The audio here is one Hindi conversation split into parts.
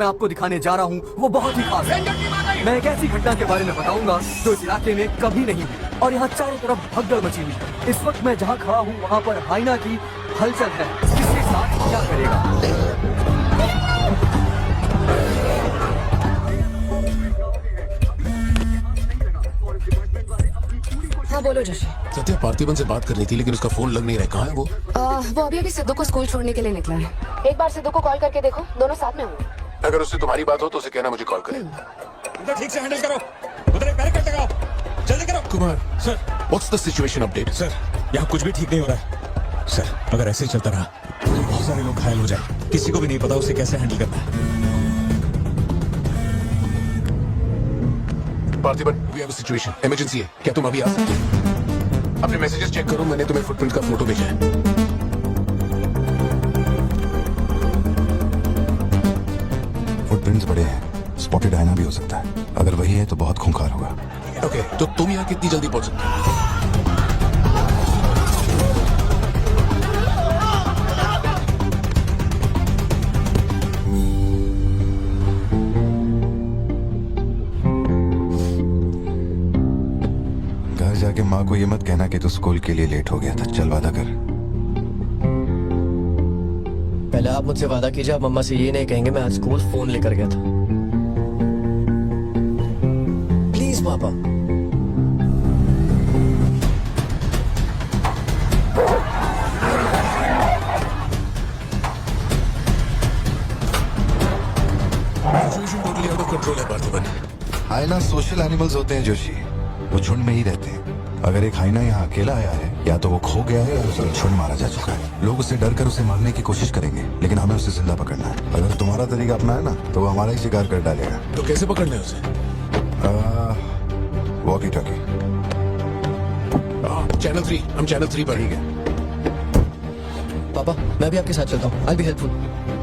मैं आपको दिखाने जा रहा हूँ वो बहुत ही खास है। मैं एक ऐसी घटना के बारे में बताऊंगा जो इस इलाके में कभी नहीं हुई और यहाँ चारों तरफ भगदड़ मची हुई है। इस वक्त मैं जहाँ खड़ा हूँ वहाँ पर हाइना की हलचल है। इसके साथ क्या करेगा? हाँ बोलो जोशी। सत्या पार्थिबन से बात करनी थी लेकिन उसका फोन लग नहीं रहा है। कहाँ है वो? वो अभी सिद्धू को स्कूल छोड़ने के लिए निकला है। एक बार सिद्धू को कॉल करके देखो, दोनों साथ में होंगे। अगर उससे तुम्हारी बात हो तो उसे कहना मुझे कॉल करे। उधर ठीक से हैंडल करो, उधर एक बैरिकेड लगाओ, जल्दी करो। Kumar sir, what's the situation update? Sir यहाँ कुछ भी ठीक नहीं हो रहा है। सर अगर ऐसे ही चलता रहा तो बहुत सारे लोग घायल हो जाए। किसी को भी नहीं पता उसे कैसे हैंडल करना है। Parthiban we have a situation, emergency है। क्या तुम अभी आ सकते हो? अपने मैसेजेस चेक करो, मैंने तुम्हें फुटप्रिंट का फोटो भेजा है। फुटप्रिंट्स बड़े हैं, स्पॉटेड हाइना भी हो सकता है। अगर वही है तो बहुत खूंखार होगा। ओके, तो तुम यहाँ कितनी जल्दी पहुंच सकते हो? घर जाके माँ को ये मत कहना कि तू स्कूल के लिए लेट हो गया था। चल वादा कर। पहले आप मुझसे वादा कीजिए, आप मम्मा से ये नहीं कहेंगे मैं आज स्कूल फोन लेकर गया था। प्लीज पापा। Situation totally out of control है पार्थिबन। हाइना सोशल एनिमल्स होते हैं जोशी, वो झुंड में ही रहते हैं। अगर एक हाइना यहाँ अकेला आया है या तो वो खो गया है या उसे झुंड मारा जा चुका है। लोग उसे डर कर उसे मारने की कोशिश करेंगे लेकिन हमें उसे जिंदा पकड़ना है। अगर तुम्हारा तरीका अपना है ना तो वो हमारा ही शिकार कर डालेगा। तो कैसे पकड़ना है उसे? Walkie talkie. चैनल 3, हम चैनल 3 पर। ठीक है, पापा मैं भी आपके साथ चलता हूँ। आई बी हेल्पफुल।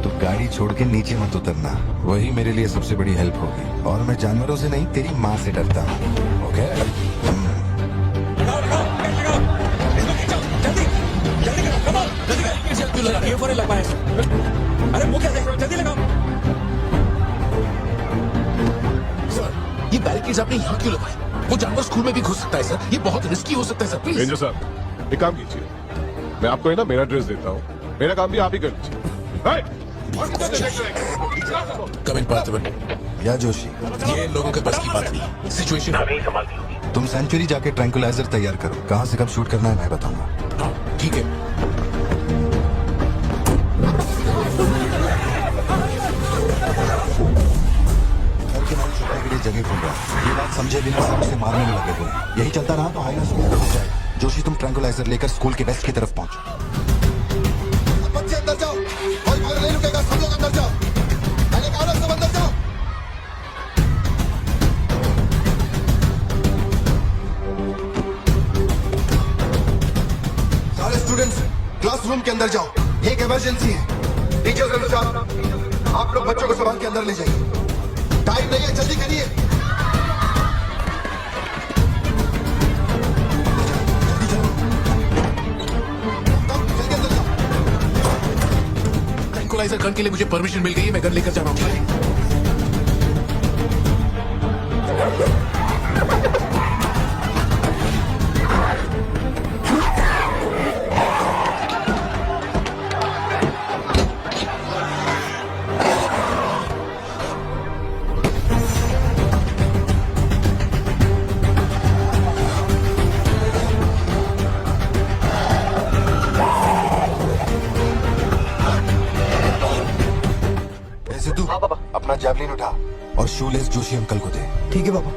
तो गाड़ी छोड़ के नीचे मत उतरना, वही मेरे लिए सबसे बड़ी हेल्प होगी। और मैं जानवरों से नहीं तेरी माँ से डरता हूँ। ओके? लगाओ लगाओ, बैरिकेड लगाओ, इसको खींचो, जल्दी जल्दी करो, कम ऑन, जल्दी करो। क्यों लगा? ये ऊपर ही लग पाए। अरे वो क्या देख रहे हो, जल्दी लगाओ। सर ये बैरिकेड्स आपने यहाँ क्यों लगाए? वो जानवर स्कूल में भी घुस सकता है सर, ये बहुत रिस्की हो सकता है सर। प्लीज रेंजर साहब एक काम कीजिए, मैं आपको है ना मेरा ड्रेस देता हूँ, मेरा काम भी आप ही कर लीजिए। कम इन पार्थिबन। या जोशी, ये लोगों के बस की बात नहीं। सिचुएशन हमें ही संभालनी होगी। तुम सेंचुरी जाके ट्रैंकुलाइजर तैयार करो। कहाँ से कब शूट करना है मैं बताऊंगा। हाँ ठीक है। घर के नाम छुपने के लिए जगह खोल रहा है। ये बात समझे बिना सब उसे मारने में लगे हुए हैं। यही चलता रहा तो हाइना स्कूल में घुस जाएगा। जोशी तुम ट्रैंकुलाइजर लेकर स्कूल के वेस्ट की तरफ पहुंचो। बच्चे अंदर जाओ, कोई बाहर नहीं रुकेगा, सब लोग अंदर जाओ। मैंने कहा ना सब अंदर जाओ। सारे स्टूडेंट्स क्लासरूम के अंदर जाओ, ये एक इमरजेंसी है। टीचर्स अनुसार आप लोग बच्चों को संभाल के अंदर ले जाइए। टाइम नहीं है, जल्दी करिए। जल्दी अंदर जाओ। ट्रैंकुलाइजर गन के लिए मुझे परमिशन मिल गई है, मैं गन लेकर जा रहा हूँ। सिद्धू, अपना जैवलिन उठा और शूलेस जोशी अंकल को दे। ठीक है पापा।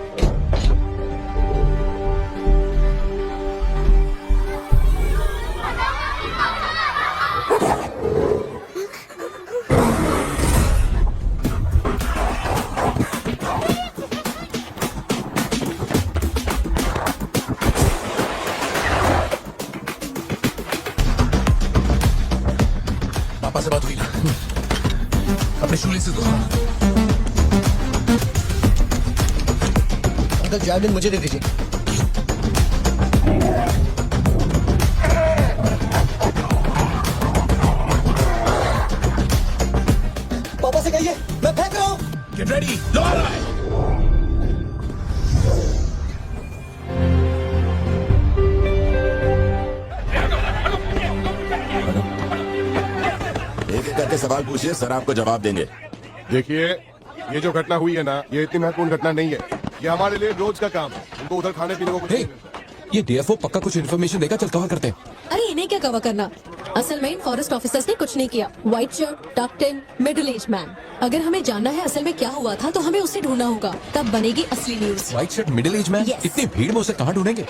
पापा से बात हुई ना? अपने शूले से दो। अंकल जैवलिन मुझे दे दीजिए। पापा से कहिए मैं फेंक रहा हूँ। गेट रेडी, लो आ रहा है। एक एक करके सवाल पूछिए, सर आपको जवाब देंगे। देखिए, ये जो घटना हुई है ना, ये इतनी महत्वपूर्ण घटना नहीं है। ये हमारे लिए रोज का काम है। उनको उधर खाने पीने को कुछ नहीं मिलता। ये डीएफओ पक्का कुछ इन्फॉर्मेशन देगा, चल कवर करते हैं। अरे इन्हें क्या कवर करना, असल में इन फॉरेस्ट ऑफिसर्स ने कुछ नहीं किया। व्हाइट शर्ट, टक्ड इन, मिडिल एज मैन। अगर हमें जानना है असल में क्या हुआ था तो हमें उसे ढूंढना होगा, तब बनेगी असली news. White shirt, middle age man, Yes. इतनी भीड़ में उसे कहाँ ढूंढेंगे?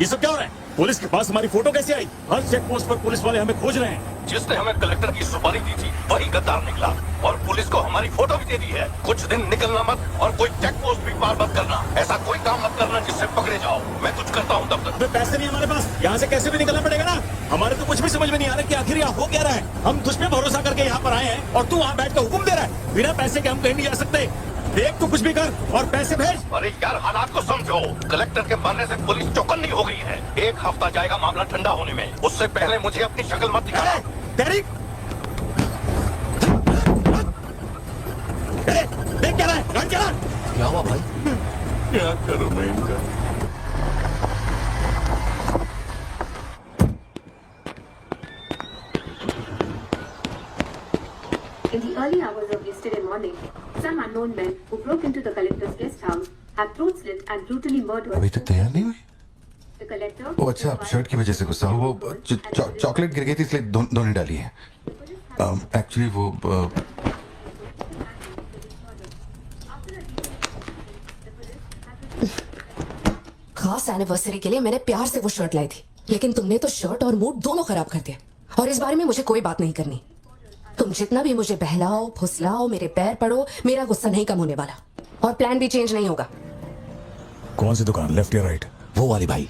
ये सब क्या हो रहा है? पुलिस के पास हमारी फोटो कैसे आई? हर चेक पोस्ट पर पुलिस वाले हमें खोज रहे हैं। जिसने हमें कलेक्टर की सुपारी दी थी वही गद्दार निकला और पुलिस को हमारी फोटो भी दे दी है। कुछ दिन निकलना मत और कोई चेक पोस्ट भी पार मत करना। ऐसा कोई काम मत करना जिससे पकड़े जाओ। मैं कुछ करता हूँ तब तक। अबे पैसे नहीं हमारे पास, यहाँ से कैसे भी निकलना पड़ेगा ना। हमारे तो कुछ भी समझ में नहीं आ रहा कि आखिर यहाँ हो क्या रहा है। हम तुझ पे भरोसा करके यहाँ पर आए हैं और तू वहाँ बैठ कर हुक्म दे रहा है। बिना पैसे के हम कहीं नहीं जा सकते। देख तू कुछ भी कर और पैसे भेज। अरे यार, हालात को समझो। कलेक्टर के मरने से पुलिस चौकन्नी हो गई है। 1 हफ्ता जाएगा मामला ठंडा होने में। उससे पहले मुझे अपनी शक्ल मत दिखाना। तेरी देख क्या रहा है, गाड़ी चला। क्या हुआ भाई? क्या करूँ मैं इनका? In the early hours of yesterday morning, some unknown men who broke into the collector's guest house have throat slit and brutally murdered अभी तक तैयार नहीं हुई। the collector. वो अच्छा, शर्ट की वजह से गुस्सा हो। वो चॉकलेट गिर गई थी इसलिए धोने डाली है। एक्चुअली वो खास एनिवर्सरी के लिए मैंने प्यार से वो शर्ट लाई थी, लेकिन तुमने तो शर्ट और मूड दोनों खराब कर दिया। और इस बारे में मुझे कोई बात नहीं करनी। तुम जितना भी मुझे बहलाओ फुसलाओ, मेरे पैर पड़ो, मेरा गुस्सा नहीं कम होने वाला और प्लान भी चेंज नहीं होगा। कौन सी दुकान, लेफ्ट या राइट? वो वाली भाई।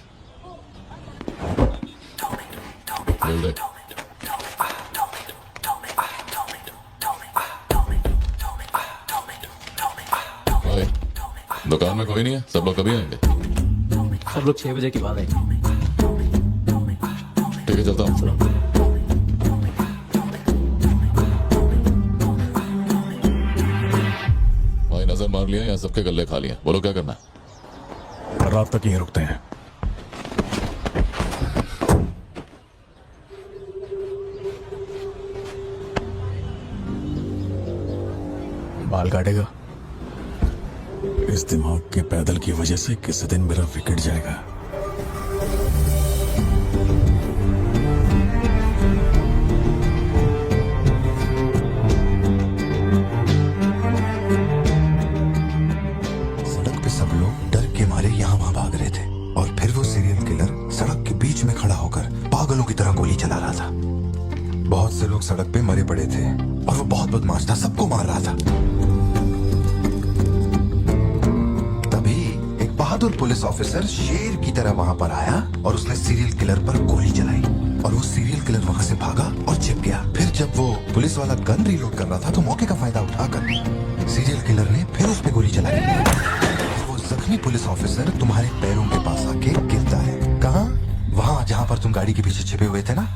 दुकान में कोई नहीं है, सब लोग कभी आएंगे? सब लोग 6 बजे के बाद आएंगे। ठीक है, चलता हूँ। भाई नजर मार लिया या सबके गल्ले खा लिया? बोलो क्या करना है? रात तक यहीं रुकते हैं। बाल काटेगा? इस दिमाग के पैदल की वजह से किसी दिन मेरा विकेट जाएगा। सड़क पे सब लोग डर के मारे यहाँ वहाँ भाग रहे थे और फिर वो सीरियल किलर सड़क के बीच में खड़ा होकर पागलों की तरह गोली चला रहा था। बहुत से लोग सड़क पे मरे पड़े थे और वो बहुत बदमाश था, सबको मार रहा था। तभी एक बहादुर पुलिस ऑफिसर शेर की तरह वहां पर आया और उसने सीरियल किलर पर गोली चलाई और वो सीरियल किलर वहां से भागा और छिप गया। फिर जब वो पुलिस वाला गन रीलोड कर रहा था तो मौके का फायदा उठाकर सीरियल किलर ने फिर उस पे गोली चलाई। वो जख्मी पुलिस ऑफिसर तुम्हारे पैरों के पास आके गिरता है। कहाँ? वहां जहां पर तुम गाड़ी के पीछे छिपे हुए थे ना,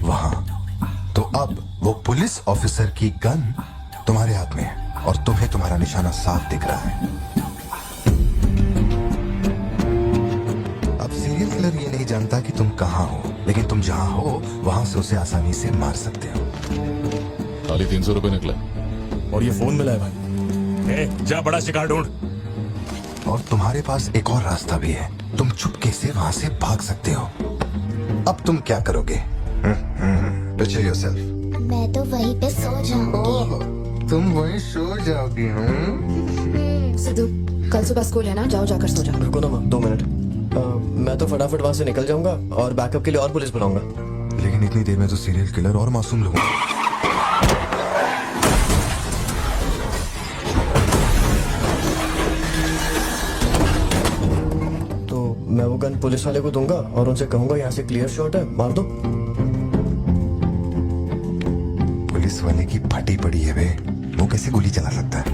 वहां। तो अब वो पुलिस ऑफिसर की गन तुम्हारे हाथ में है और तुम्हें तुम्हारा निशाना साफ दिख रहा है। अब सीरियल किलर ये नहीं जानता कि तुम कहाँ हो, लेकिन तुम जहाँ हो वहां से उसे आसानी से मार सकते हो। खाली 300 रुपए निकले और ये फोन मिला है भाई। जा बड़ा शिकार ढूंढ। और तुम्हारे पास एक और रास्ता भी है, तुम चुपके से वहां से भाग सकते हो। अब तुम क्या करोगे? Picture yourself. मैं तो वहीं पे सो जाऊंगी। तुम वहीं सो जाओगी? सिद्धू, कल सुबह स्कूल है ना, जाओ जाकर सो जाओ। रुको ना माँ, 2 मिनट। मैं तो फटाफट वहां से निकल जाऊंगा और बैकअप के लिए और पुलिस बुलाऊंगा। लेकिन इतनी देर में तो सीरियल किलर और मासूम लोग। तो मैं वो गन पुलिस वाले को दूंगा और उनसे कहूंगा यहाँ से क्लियर शॉट है, मार दो। पुलिस वाले की फटी पड़ी है बे, वो कैसे गोली चला सकता है?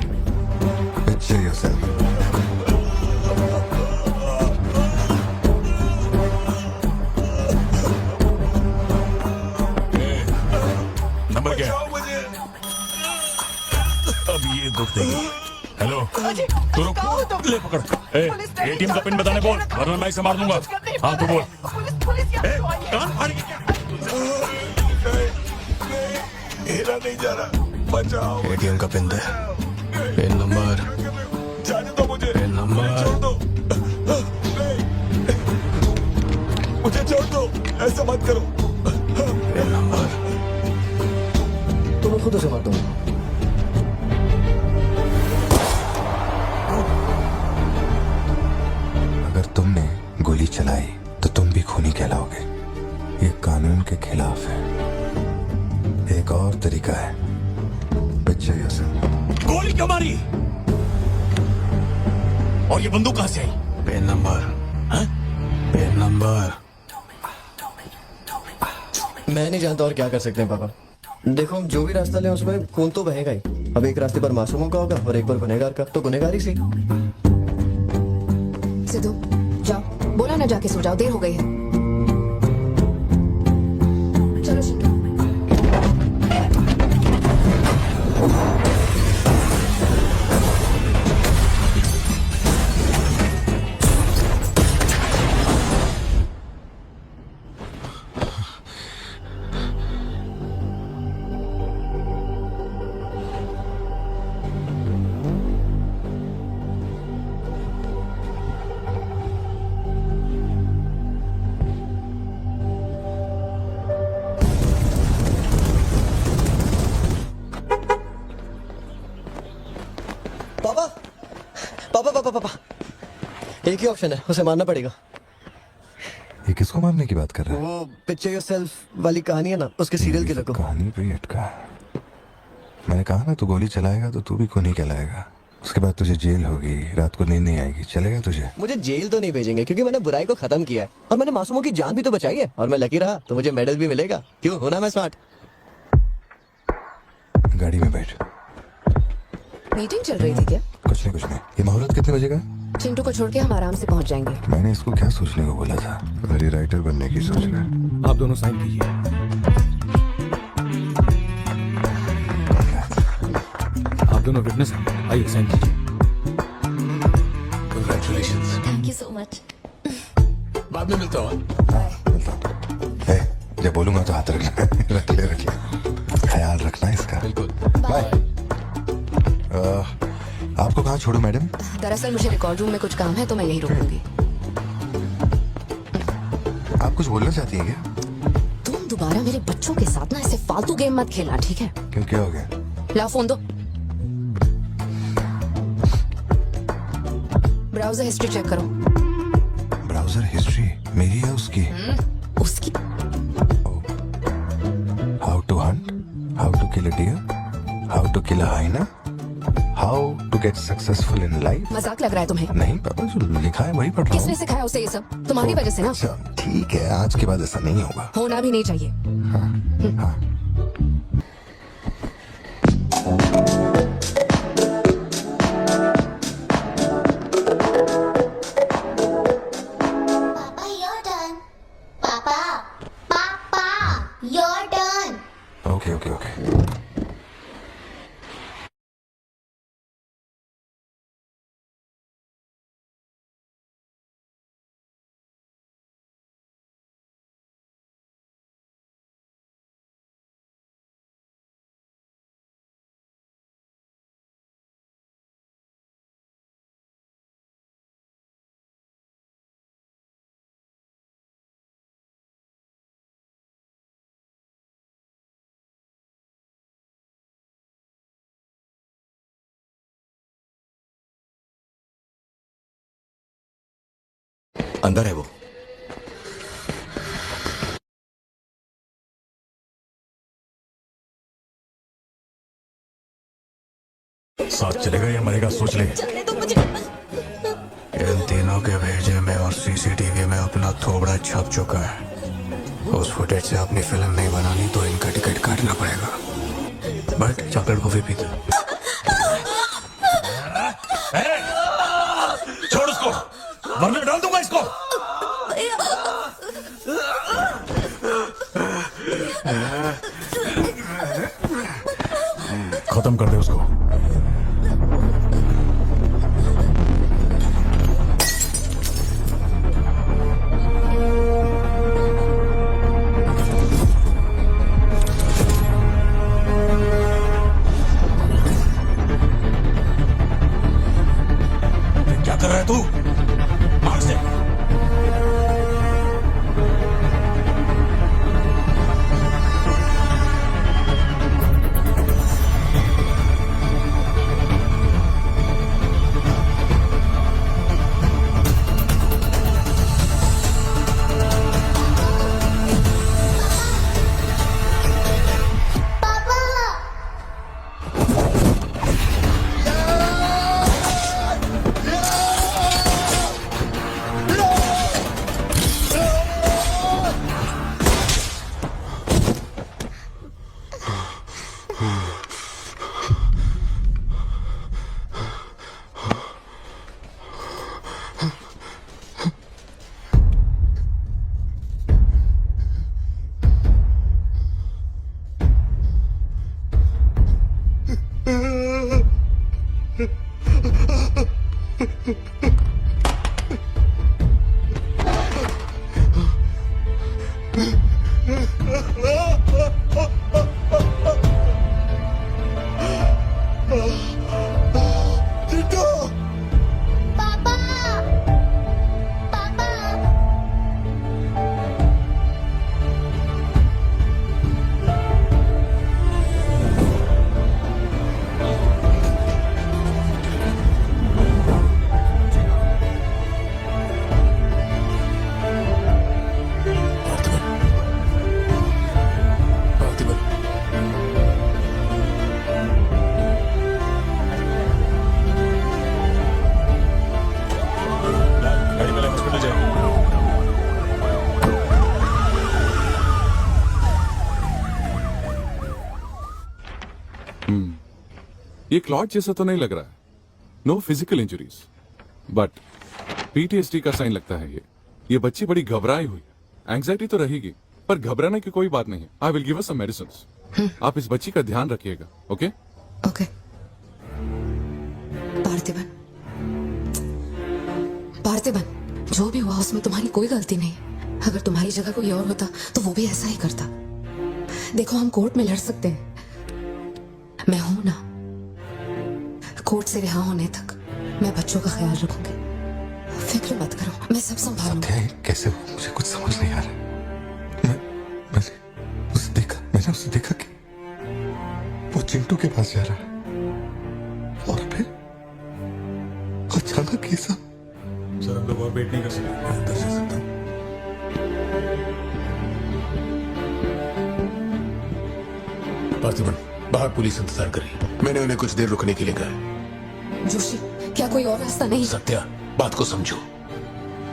Picture yourself. नंबर क्या? अब ये दुख देगी। हेलो तू रुक, ले पकड़। एटीएम का पिन बताने बोल, वरना मैं इसे मार दूंगा। हाँ तू बोल। कान फाड़ी क्या? मेरा नहीं जा रहा, बचाओ। एटीएम का पिन दे, पिन नंबर, जाने दो मुझे, पिन नंबर। छोड़ दो, मुझे छोड़ दो, ऐसा मत करो। पिन नंबर तो मैं खुद उसे मार दूंगा। अगर तुमने गोली चलाई तो तुम भी खूनी कहलाओगे। ये कानून के खिलाफ है। एक और तरीका है, बच्चे जैसे। गोली क्यों मारी? और ये बंदूक कहां से आई? Pin number, pin number. मैं नहीं जानता और क्या कर सकते हैं पापा। देखो हम जो भी रास्ता लें उसमें खून तो बहेगा ही। अब एक रास्ते पर मासूमों का होगा और एक पर गुनहगार का, तो गुनहगार ही सही। सिद्धू जाओ, बोला ना जाके सो जाओ, देर हो गई है। चलो सिद्धू। पापा पापा पापा पापा, एक ही ऑप्शन है, उसे मारना पड़ेगा। ये किसको मारने की बात कर रहा है? वो पिक्चर योरसेल्फ वाली कहानी है ना, उसके सीरियल किलर को। कहानी पे ही अटका। मैंने कहा ना, तू गोली चलाएगा तो तू भी खूनी कहलाएगा। उसके बाद तुझे जेल होगी, रात को नींद नहीं आएगी। चलेगा तुझे? मुझे जेल तो नहीं भेजेंगे क्योंकि मैंने बुराई को खत्म किया है और मैंने मासूमों की जान भी तो बचाई है। और मैं लकी रहा तो मुझे मेडल भी मिलेगा। क्यों, होना मैं स्मार्ट। गाड़ी में बैठ। मीटिंग चल रही थी क्या? कुछ नहीं। ये मुहूर्त कितने बजे का? चिंटू को छोड़ के हम आराम से पहुंच जाएंगे। मैंने इसको क्या सोचने को बोला था? अगर ये राइटर बनने की सोच रहा है। आप दोनों साइन कीजिए। आप दोनों विटनेस हैं, आइए साइन कीजिए। Congratulations. Thank you so much. बाद में मिलता हूँ। ए, जब बोलूंगा तो हाथ रखना। रख ले। ख्याल रखना इसका। बिल्कुल। बाय। आपको कहाँ छोड़ू मैडम? दरअसल मुझे रिकॉर्ड रूम में कुछ काम है तो मैं यही रुकूंगी। आप कुछ बोलना चाहती हैं क्या? तुम दोबारा मेरे बच्चों के साथ ना ऐसे फालतू गेम मत खेलना, ठीक है? क्यों, क्या हो गया? ला फोन दो। ब्राउजर हिस्ट्री चेक करो। ब्राउजर हिस्ट्री मेरी है उसकी? उसकी? How to hunt, how to kill a deer, how to kill a hyena, how to get successful in life. मजाक लग रहा है तुम्हें? नहीं पापा, जो लिखा है वही पढ़ रहा किसने हूँ। सिखाया उसे ये सब? तुम्हारी वजह से ना। अच्छा ठीक है, आज के बाद ऐसा नहीं होगा। होना भी नहीं चाहिए। हाँ। पापा योर टर्न। पापा पापा योर टर्न। ओके। अंदर है वो। साथ चलेगा या मरेगा, सोच ले। इन तीनों के भेजे में और सीसीटीवी में अपना थोबड़ा छप चुका है। उस फुटेज से अपनी फिल्म नहीं बनानी तो इनका टिकट काटना पड़ेगा। बट चॉकलेट कॉफी पीते। छोड़ उसको, वरना डाल दूंगा इसको। खत्म कर दे उसको। ये क्लॉट जैसा तो नहीं लग रहा है, no physical injuries, but PTSD का साइन लगता है ये बच्ची बड़ी घबराई हुई है। एंग्जाइटी तो रहेगी, पर घबराने की कोई बात नहीं है। I will give her some medicine. आप इस बच्ची का ध्यान रखिएगा, ओके? ओके। पार्थिबन, पार्थिबन, जो भी हुआ उसमें तुम्हारी कोई गलती नहीं। अगर तुम्हारी जगह कोई और होता तो वो भी ऐसा ही करता। देखो, हम कोर्ट में लड़ सकते हैं, मैं हूं ना। कोर्ट से रिहा होने तक मैं बच्चों का ख्याल रखूंगी, फिक्र मत करो, मैं सब संभालूंगी। कैसे हो? मुझे कुछ समझ नहीं आ रहा। मैंने उसे देखा कि वो चिंटू के पास जा रहा है और फिर अचानक ये सब। सर, हम लोग और वेट नहीं कर सकते। मैं अंदर जा सकता हूँ? पार्थिबन, बाहर पुलिस इंतजार कर रही है। मैंने उन्हें कुछ देर रुकने के लिए कहा है। जोशी, क्या कोई और रास्ता नहीं? सत्या, बात को समझो,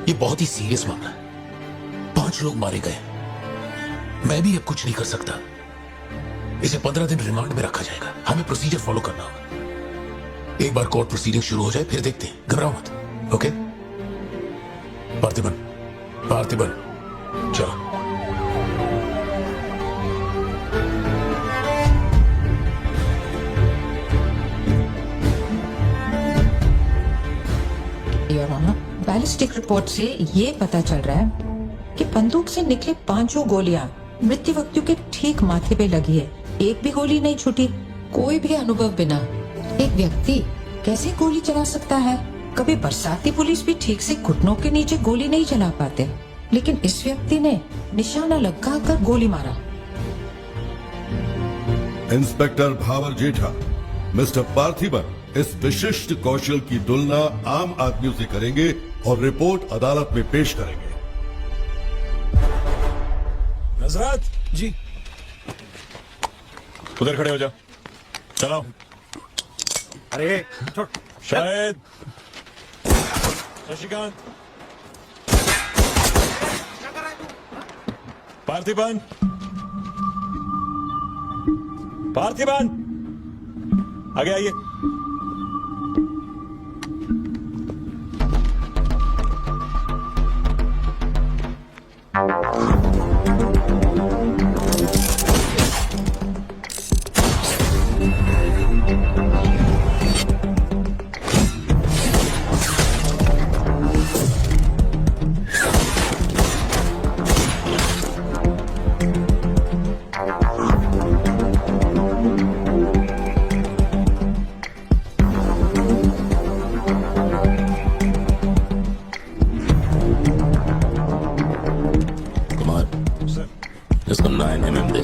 ये बहुत ही सीरियस मामला है। 5 लोग मारे गए, मैं भी अब कुछ नहीं कर सकता। इसे 15 दिन रिमांड में रखा जाएगा। हमें प्रोसीजर फॉलो करना होगा। एक बार कोर्ट प्रोसीडिंग शुरू हो जाए फिर देखते हैं। घबराओ मत, ओके? पार्थिबन, पार्थिबन, चलो। बैलिस्टिक रिपोर्ट से ये पता चल रहा है कि बंदूक से निकले 5 गोलियां मृत्यु व्यक्ति के ठीक माथे पे लगी है। एक भी गोली नहीं छूटी। कोई भी अनुभव बिना एक व्यक्ति कैसे गोली चला सकता है? कभी बरसाती पुलिस भी ठीक से घुटनों के नीचे गोली नहीं चला पाते, लेकिन इस व्यक्ति ने निशाना लगाकर गोली मारा। इंस्पेक्टर भावर जेठा, मिस्टर पार्थिबन इस विशिष्ट कौशल की तुलना आम आदमियों से करेंगे और रिपोर्ट अदालत में पेश करेंगे। नजरत जी, उधर खड़े हो जाओ। चलो। अरे शायद शशिकांत, पार्थिबन, पार्थिबन, आगे आइए। इसको 9 mm दे।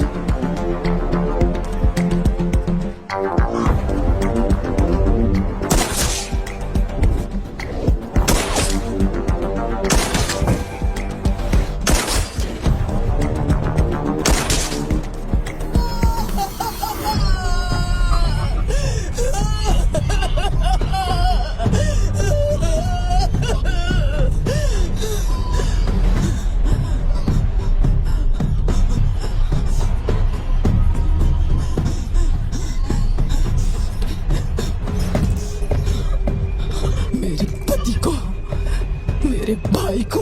मेरे भाई को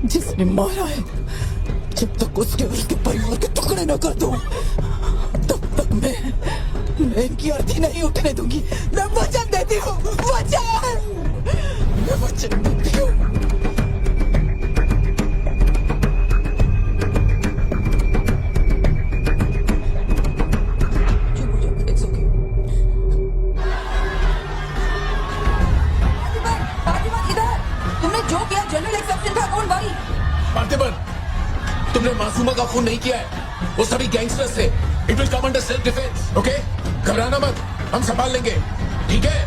जिसने मारा है, जब तक उसके और उसके परिवार के टुकड़े न कर दूं, तब तक मैं इनकी अर्थी नहीं उठने दूंगी। मैं वचन देती हूँ, मैं वचन देती हूँ। पार्थिबन, तुमने मासूमा का खून नहीं किया है। वो सभी गैंगस्टर्स थे। It will come under self defence, okay? घबराना मत, हम संभाल लेंगे, ठीक है?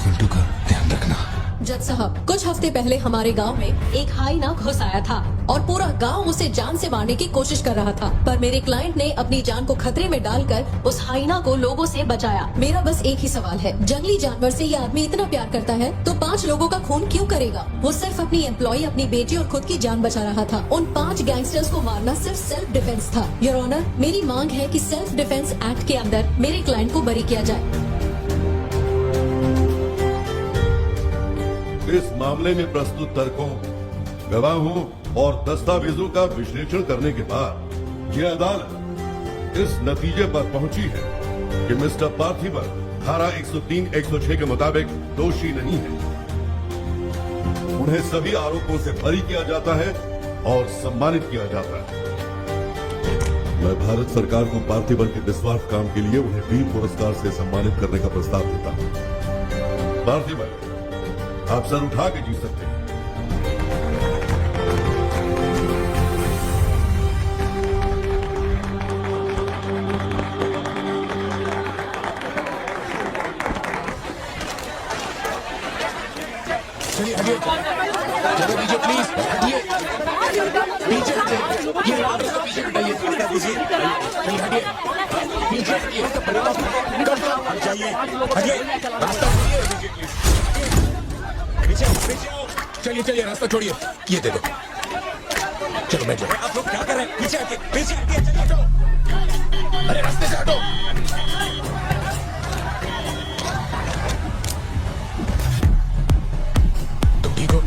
चिंटू का ध्यान रखना। जज साहब, कुछ हफ्ते पहले हमारे गांव में एक हाइना घुस आया था और पूरा गांव उसे जान से मारने की कोशिश कर रहा था, पर मेरे क्लाइंट ने अपनी जान को खतरे में डालकर उस हाइना को लोगों से बचाया। मेरा बस एक ही सवाल है, जंगली जानवर से ये आदमी इतना प्यार करता है तो 5 लोगों का खून क्यों करेगा? वो सिर्फ अपनी एम्प्लॉय, अपनी बेटी और खुद की जान बचा रहा था। उन 5 गैंगस्टर्स को मारना सिर्फ सेल्फ डिफेंस था। योर ऑनर, मेरी मांग है कि सेल्फ डिफेंस एक्ट के अंदर मेरे क्लाइंट को बरी किया जाए। इस मामले में प्रस्तुत तर्कों, गवाहों और दस्तावेजों का विश्लेषण करने के बाद यह अदालत इस नतीजे पर पहुंची है कि मिस्टर पार्थिबन धारा 103-106 के मुताबिक दोषी नहीं है। उन्हें सभी आरोपों से बरी किया जाता है और सम्मानित किया जाता है। मैं भारत सरकार को पार्थिबन के निस्वार्थ काम के लिए उन्हें वीर पुरस्कार से सम्मानित करने का प्रस्ताव देता हूं। पार्थिबन, आप सर उठा के जी सकते हैं। चलिए हटिए, चलो पीछे प्लीज, हटिए पीछे, हटिए ये रास्ता पीछे हटाइए, रास्ता दीजिए, चलिए हटिए पीछे, हटिए हट जाइए, हटिए रास्ता दीजिए, पीछे पीछे आओ, चलिए चलिए रास्ता छोड़िए, ये दे दो, चलो बैठ जाओ। आप लोग क्या कर रहे हैं? पीछे हटिए, चलिए हटो, अरे रास्ते से हटो। ठीक हो?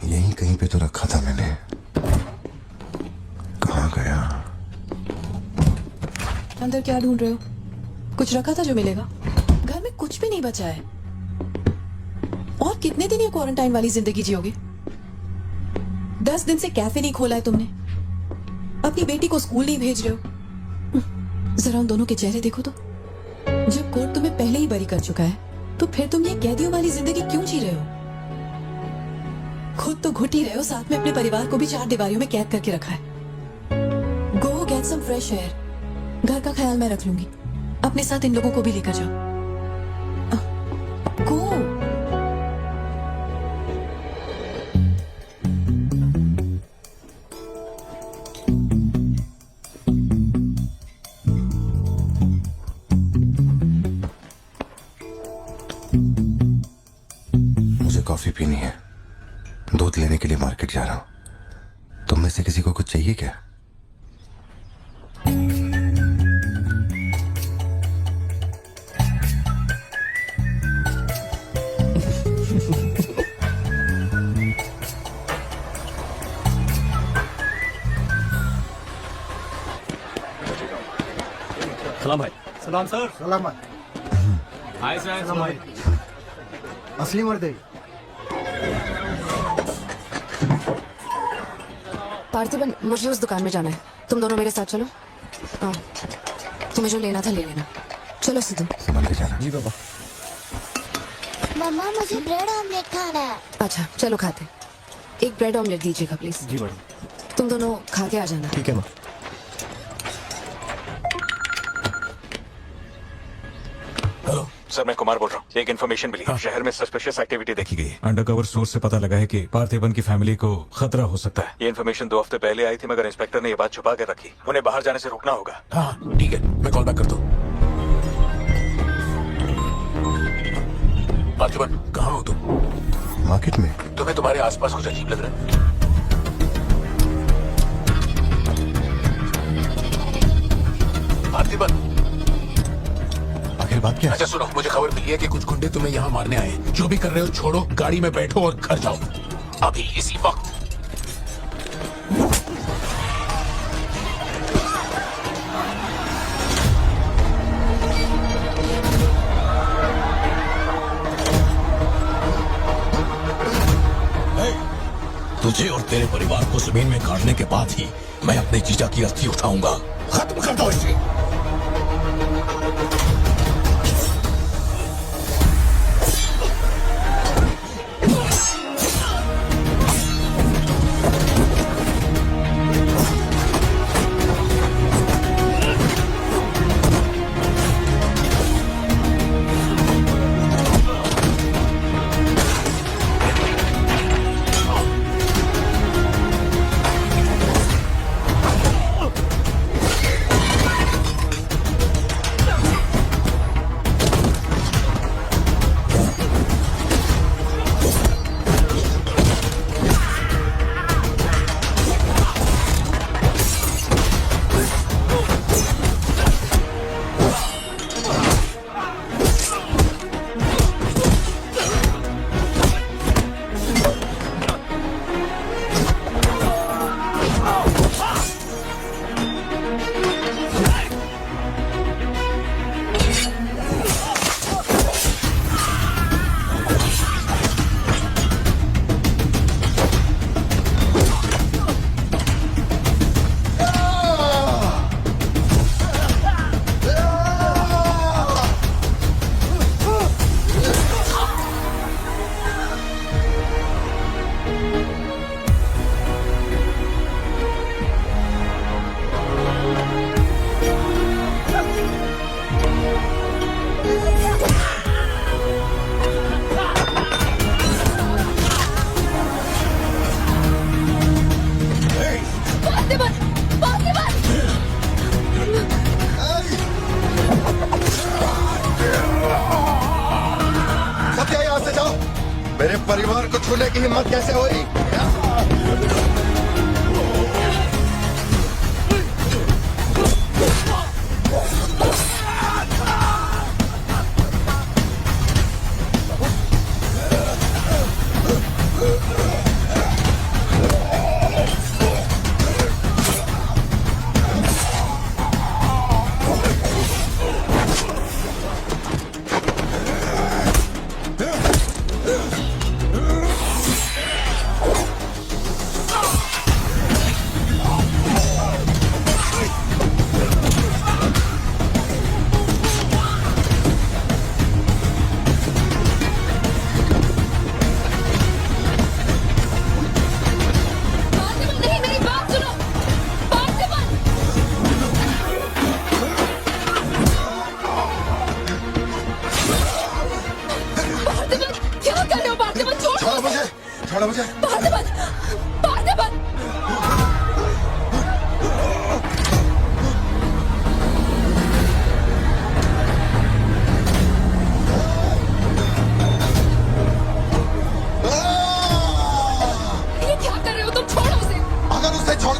यहीं कहीं पे तो रखा था मैंने, कहाँ गया? अंदर क्या ढूंढ रहे हो? कुछ रखा था जो मिलेगा? घर में कुछ भी नहीं बचा है। और कितने दिन ये क्वारंटाइन वाली जिंदगी जियोगे? 10 दिन से कैफे नहीं खोला है तुमने, अपनी बेटी को स्कूल नहीं भेज रहे हो। जरा उन दोनों के चेहरे देखो तो। जब कोर्ट तुम्हें पहले ही बरी कर चुका है तो फिर तुम ये कैदियों वाली जिंदगी क्यों जी रहे हो? खुद तो घुट ही रहे हो, साथ में अपने परिवार को भी 4 दीवारियों में कैद करके रखा है। Go get some fresh air. घर का ख्याल मैं रख लूंगी, अपने साथ इन लोगों को भी लेकर जाओ। गो। मुझे कॉफी पीनी है, दूध लेने के लिए मार्केट जा रहा हूं। तुम में से किसी को कुछ चाहिए क्या? सलाम भाई। सलाम सर। सलाम हाय सर। सलाम भाई। असली मर्द है। पार्थिबन, मुझे उस दुकान में जाना है, तुम दोनों मेरे साथ चलो। हाँ, तुम्हें जो लेना था ले लेना। चलो सिद्धू। संभाल के जाना। जी बाबा। मम्मा मुझे ब्रेड ऑमलेट खाना है। अच्छा चलो खाते। एक ब्रेड ऑमलेट दीजिएगा प्लीज। जी मैडम। तुम दोनों खा के आ जाना। ठीक है माँ। हेलो सर, मैं कुमार बोल रहा हूँ। एक इन्फॉर्मेशन मिली है, शहर में सस्पिशियस एक्टिविटी देखी गई है। अंडरकवर सोर्स से पता लगा है कि पार्थिबन की फैमिली को खतरा हो सकता है। ये इन्फॉर्मेशन 2 हफ्ते पहले आई थी, मगर इंस्पेक्टर ने ये बात छुपा के रखी। उन्हें बाहर जाने से रोकना होगा। हाँ ठीक है, मैं कॉल बैक करता हूँ। पार्थिबन, कहाँ हो तुम? मार्केट में। तुम्हें तुम्हारे आसपास कुछ अजीब लग रहा है। पार्थिबन, आखिर बात क्या है? अच्छा सुनो, मुझे खबर मिली है कि कुछ गुंडे तुम्हें यहाँ मारने आए हैं। जो भी कर रहे हो छोड़ो, गाड़ी में बैठो और घर जाओ अभी इसी वक्त। तुझे और तेरे परिवार को जमीन में गाड़ने के बाद ही मैं अपने जीजा की अर्थी उठाऊंगा। खत्म कर दो इसे।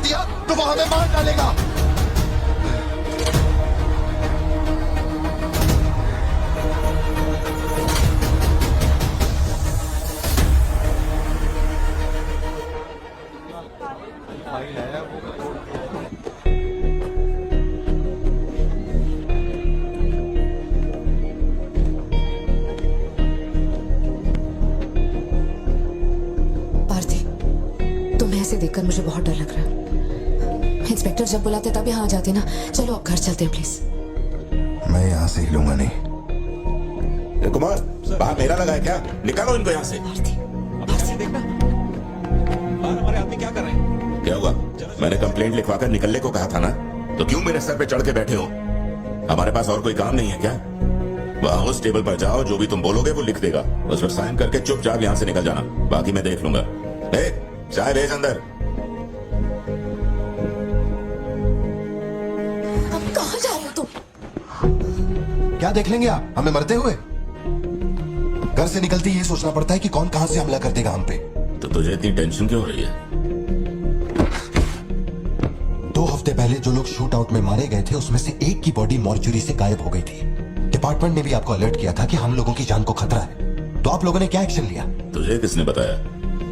दिया तो वो हमें मार डालेगा। पार्थी, तुम्हें ऐसे देखकर मुझे बहुत डर लग रहा है। इंस्पेक्टर जब बुलाते तब यहाँ आ जाते ना। चलो अब घर चलते हैं प्लीज। मैं यहाँ से हिलूंगा नहीं। कुमार, बाहर मेरा लगा है क्या? निकालो इनको यहाँ से। पार्थी, हमारे आदमी क्या कर रहे हैं? क्या हुआ? मैंने कंप्लेंट लिखवाकर निकलने को कहा था ना, तो क्यों मेरे सर पे चढ़ के बैठे हो? हमारे पास और कोई काम नहीं है क्या? वहाँ उस टेबल पर जाओ, जो भी तुम बोलोगे वो लिख देगा। उस पर साइन करके चुपचाप यहाँ से निकल जाना, बाकी मैं देख लूंगा। चाय भेज अंदर। अब कहाँ जा रहे हो तुम? क्या देख लेंगे आप हमें मरते हुए? घर से निकलते ही ये सोचना पड़ता है कि कौन कहां से हमला कर देगा हम पे। तो तुझे इतनी टेंशन क्यों हो रही है? 2 हफ्ते पहले जो लोग शूट आउट में मारे गए थे उसमें से एक की बॉडी मॉर्चुरी से गायब हो गई थी। डिपार्टमेंट ने भी आपको अलर्ट किया था कि हम लोगों की जान को खतरा है, तो आप लोगों ने क्या एक्शन लिया? तुझे किसने बताया?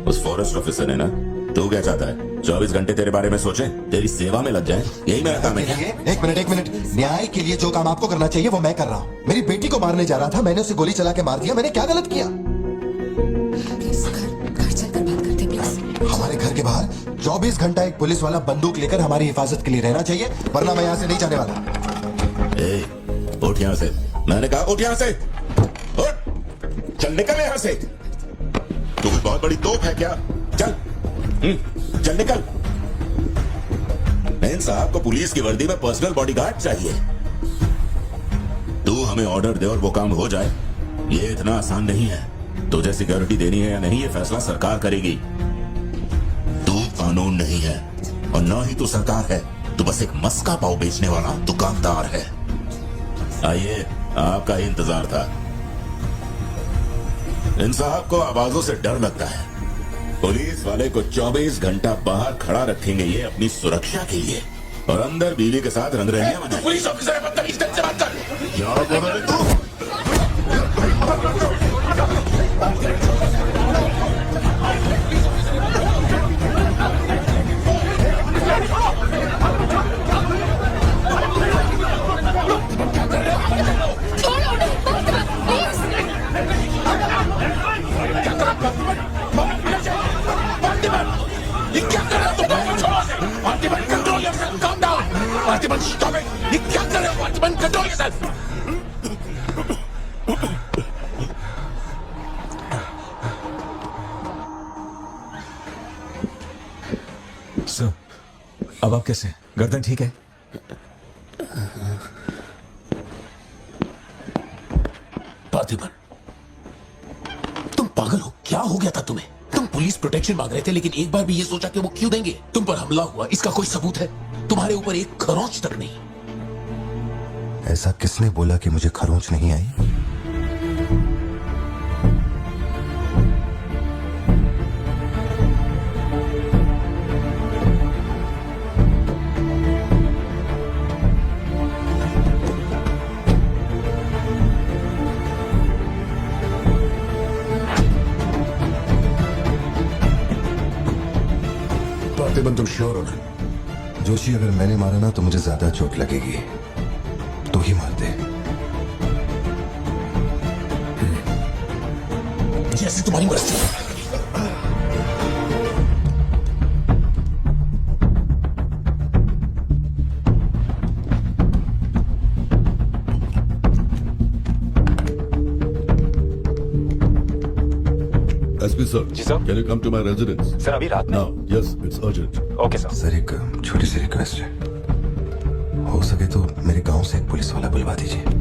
उस फॉरेस्ट ऑफिसर ने ना। तू क्या चाहता है? 24 घंटे तेरे बारे में सोचे, तेरी सेवा में लग जाए, यही मेरा काम है क्या? एक मिनट। न्याय के लिए जो काम आपको करना चाहिए वो मैं कर रहा हूँ। मेरी बेटी को मारने जा रहा था, मैंने उसे गोली चला के मार दिया। मैंने क्या गलत किया? प्लीज घर चलकर बात करते हैं प्लीज। हमारे घर के बाहर 24 घंटा एक पुलिस वाला बंदूक लेकर हमारी हिफाजत के लिए रहना चाहिए, वरना मैं यहाँ से नहीं जाने वाला। उठ यहाँ से, मैंने कहा उठ यहाँ से। उठ, चल निकल यहाँ से। तू कोई बहुत बड़ी तोप है क्या? चल चल निकल। इन साहब को पुलिस की वर्दी में पर्सनल बॉडीगार्ड चाहिए। तू हमें ऑर्डर दे और वो काम हो जाए, ये इतना आसान नहीं है। तुझे सिक्योरिटी देनी है या नहीं, ये फैसला सरकार करेगी। तू कानून नहीं है और ना ही तू सरकार है, तू बस एक मस्का पाव बेचने वाला दुकानदार है। आइए, आपका ही इंतजार था। इन साहब को आवाजों से डर लगता है। पुलिस वाले को 24 घंटा बाहर खड़ा रखेंगे ये अपनी सुरक्षा के लिए, और अंदर बीवी के साथ रंगरलियां मनाएंगे। पुलिस ऑफिसर है, बदतमीज ढंग से बात कर। क्या बोल रहे तू? सर, अब आप कैसे? गर्दन ठीक है? पार्थिबन, तुम पागल हो? क्या हो गया था तुम्हें? तुम पुलिस प्रोटेक्शन मांग रहे थे, लेकिन एक बार भी ये सोचा कि वो क्यों देंगे? तुम पर हमला हुआ, इसका कोई सबूत है? तुम्हारे ऊपर एक खरोंच तक नहीं। ऐसा किसने बोला कि मुझे खरोंच नहीं आई? पार्थिबन, तुम श्योर हो ना? जोशी, अगर मैंने मारा ना तो मुझे ज्यादा चोट लगेगी, तो ही मार दे। जैसे तुम्हारी मर्जी। एसपी सर, जी sir. Can you come to my residence sir अभी रात में? Now? Yes, it's urgent. Okay sir. Sir, एक छोटी सी रिक्वेस्ट है, हो सके तो मेरे गांव से एक पुलिस वाला बुलवा दीजिए।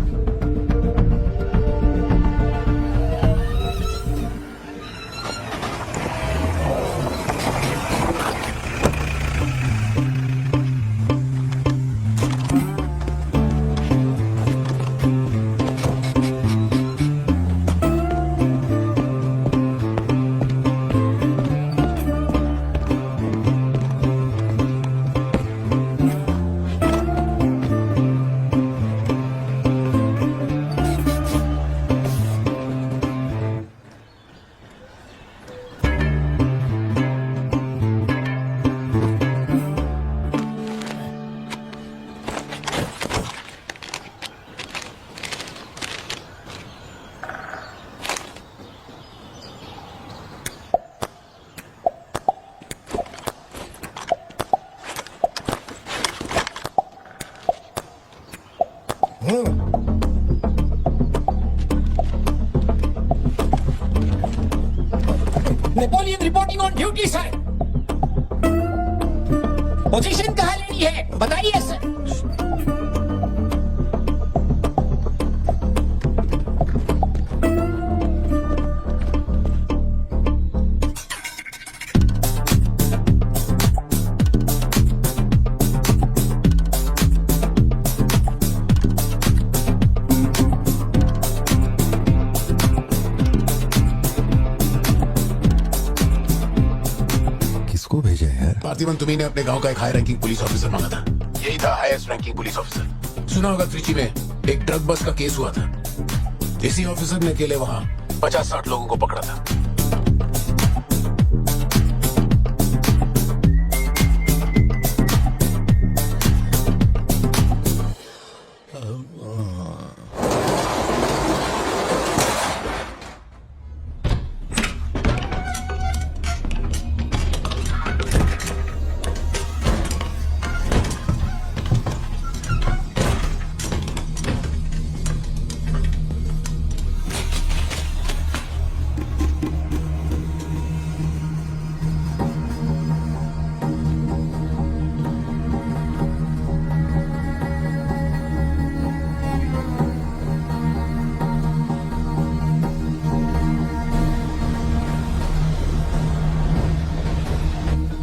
पोजीशन कहाँ लेनी है बताइए सर। किसको भेजा है यार? पार्थिवन, तुम्ही ने अपने गांव का एक हाई रैंकिंग पुलिस ऑफिसर मांगा था। यही था हाईएस्ट रैंकिंग पुलिस ऑफिसर। सुना होगा त्रिची में एक ड्रग बस का केस हुआ था। इसी ऑफिसर ने अकेले वहां 50-60 लोगों को पकड़ा था।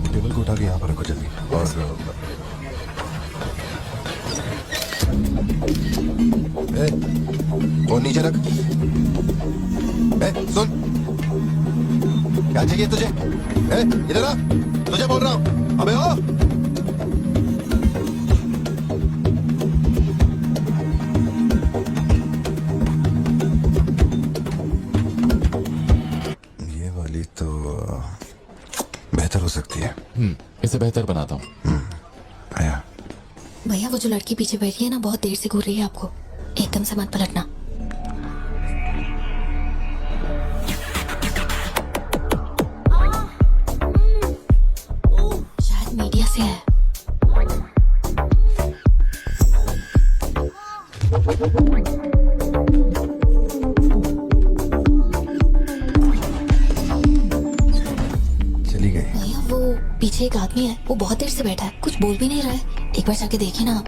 टेबल को उठा के यहाँ पर रखो जल्दी। और नीचे रख। सुन, क्या चाहिए तुझे? इधर आ, तुझे बोल रहा हूँ। अबे ओ, ये वाली तो बेहतर हो सकती है। इसे बेहतर बनाता हूँ। आया। भैया वो जो लड़की पीछे बैठी है ना, बहुत देर से घूर रही है आपको। एकदम से मत पलटना। शायद मीडिया से है। चली गई। भैया वो पीछे एक आदमी है, वो बहुत देर से बैठा है, कुछ बोल भी नहीं रहा है। एक बार जाके देखिए ना आप।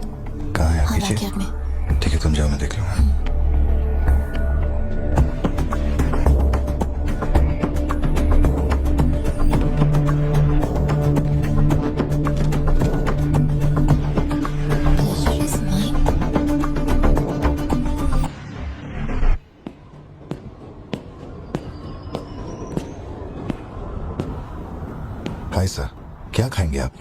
कहाँ है? हाँ, पीछे? बैकयार्ड में। ठीक है, तुम जाओ, मैं देख लूंगा। Pleasure is mine. Hi sir, क्या खाएंगे आप?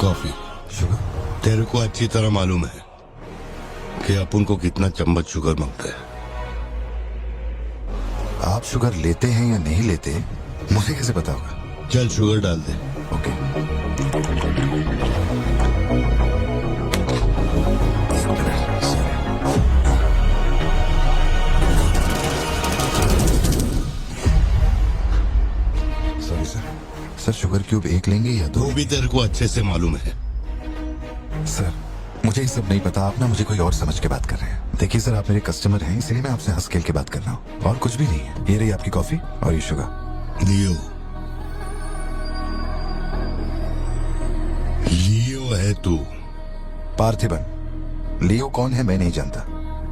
कॉफी। शुगर? तेरे को अच्छी तरह मालूम है कि अपन को कितना चम्मच शुगर मांगता है। आप शुगर लेते हैं या नहीं लेते, मुझे कैसे पता होगा? चल शुगर डाल दे। Okay. Sorry sir. Sir sugar cube एक लेंगे या दो? वो भी तेरे को अच्छे से मालूम है। सर मुझे ये सब नहीं पता, आप ना मुझे कोई और समझ के बात कर रहे हैं। देखिए सर, आप मेरे कस्टमर हैं, इसलिए मैं आपसे हंस खेल के बात कर रहा हूँ, और कुछ भी नहीं है। ये रही आपकी कॉफी और ये शुगर। लियो, लियो है तू। पार्थिबन। लियो कौन है मैं नहीं जानता।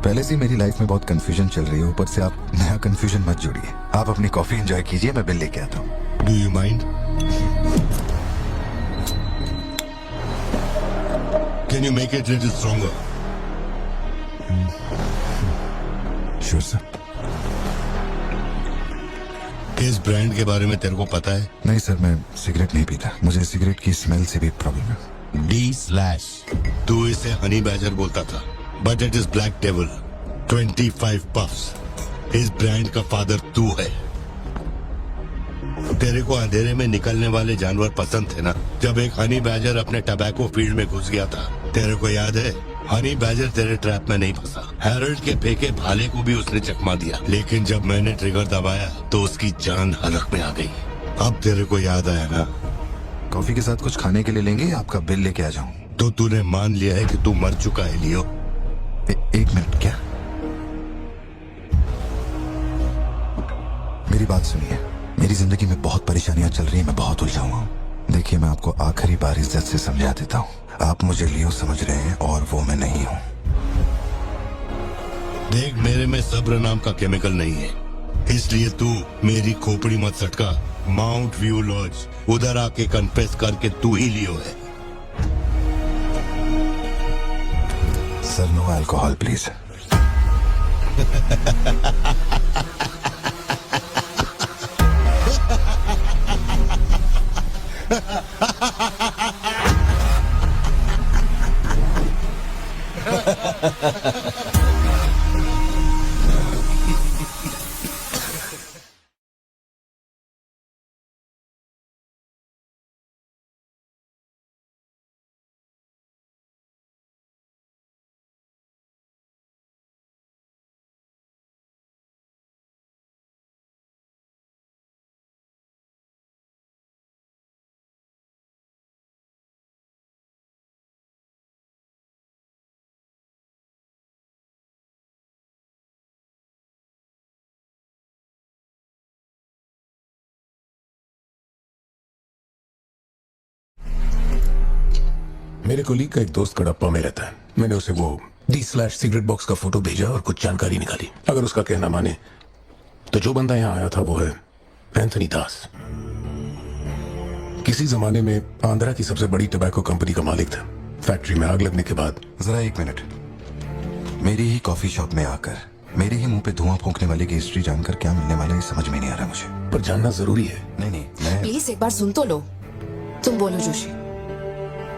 पहले से ही मेरी लाइफ में बहुत कंफ्यूजन चल रही है, ऊपर से आप नया कंफ्यूजन मत जोड़िए। आप अपनी कॉफी एंजॉय कीजिए, मैं बिल लेके आता हूँ। Do you mind? Can you make it little stronger? Sure sir. इस ब्रांड के बारे में तेरे को पता है? नहीं सर, मैं सिगरेट नहीं पीता, मुझे सिगरेट की स्मेल से भी प्रॉब्लम है। D/। तू इसे हनी बैजर बोलता था, but it is black devil. 25 puffs. इस ब्रांड का फादर तू है। तेरे को अंधेरे में निकलने वाले जानवर पसंद थे ना? जब एक हनी बैजर अपने टबैको फील्ड में घुस गया था, तेरे को याद है? हनी बैजर तेरे ट्रैप में नहीं फंसा। हैरोल्ड के फेंके भाले को भी उसने चकमा दिया, लेकिन जब मैंने ट्रिगर दबाया तो उसकी जान हलक में आ गई। अब तेरे को याद आया ना? कॉफी के साथ कुछ खाने के लिए लेंगे या आपका बिल लेके आ जाऊं? तो तूने मान लिया है कि तू मर चुका है लियो? एक मिनट, क्या? बात सुनिए, मेरी जिंदगी में बहुत परेशानियां चल रही हैं, मैं बहुत उलझा हुआ हूँ। देखिए, मैं आपको आखिरी बार इज्जत से समझा देता हूँ, आप मुझे लियो समझ रहे हैं और वो मैं नहीं हूँ। देख, मेरे में सब्र नाम का केमिकल नहीं है, इसलिए तू मेरी खोपड़ी मत सटका। माउंट व्यू लॉज, उधर आके कन्फेस करके तू ही लियो है। Sir, no alcohol please. मेरे कोलीग का एक दोस्त कड़प्पा में रहता है। मैंने उसे वो D/सिगरेट बॉक्स का फोटो भेजा और कुछ जानकारी निकाली। अगर उसका कहना माने तो जो बंदा यहाँ आया था वो है एंथनी दास। किसी जमाने में आंध्रा की सबसे बड़ी टबैको कंपनी का मालिक था। फैक्ट्री में आग लगने के बाद जरा एक मिनट, मेरी ही कॉफी शॉप में आकर मेरे ही मुंह पे धुआं फूंकने वाले की हिस्ट्री जानकर क्या मिलने वाला है समझ में नहीं आ रहा मुझे। पर जानना जरूरी है। नहीं, मैं प्लीज एक बार सुन तो लो। तुम बोलो जोशी।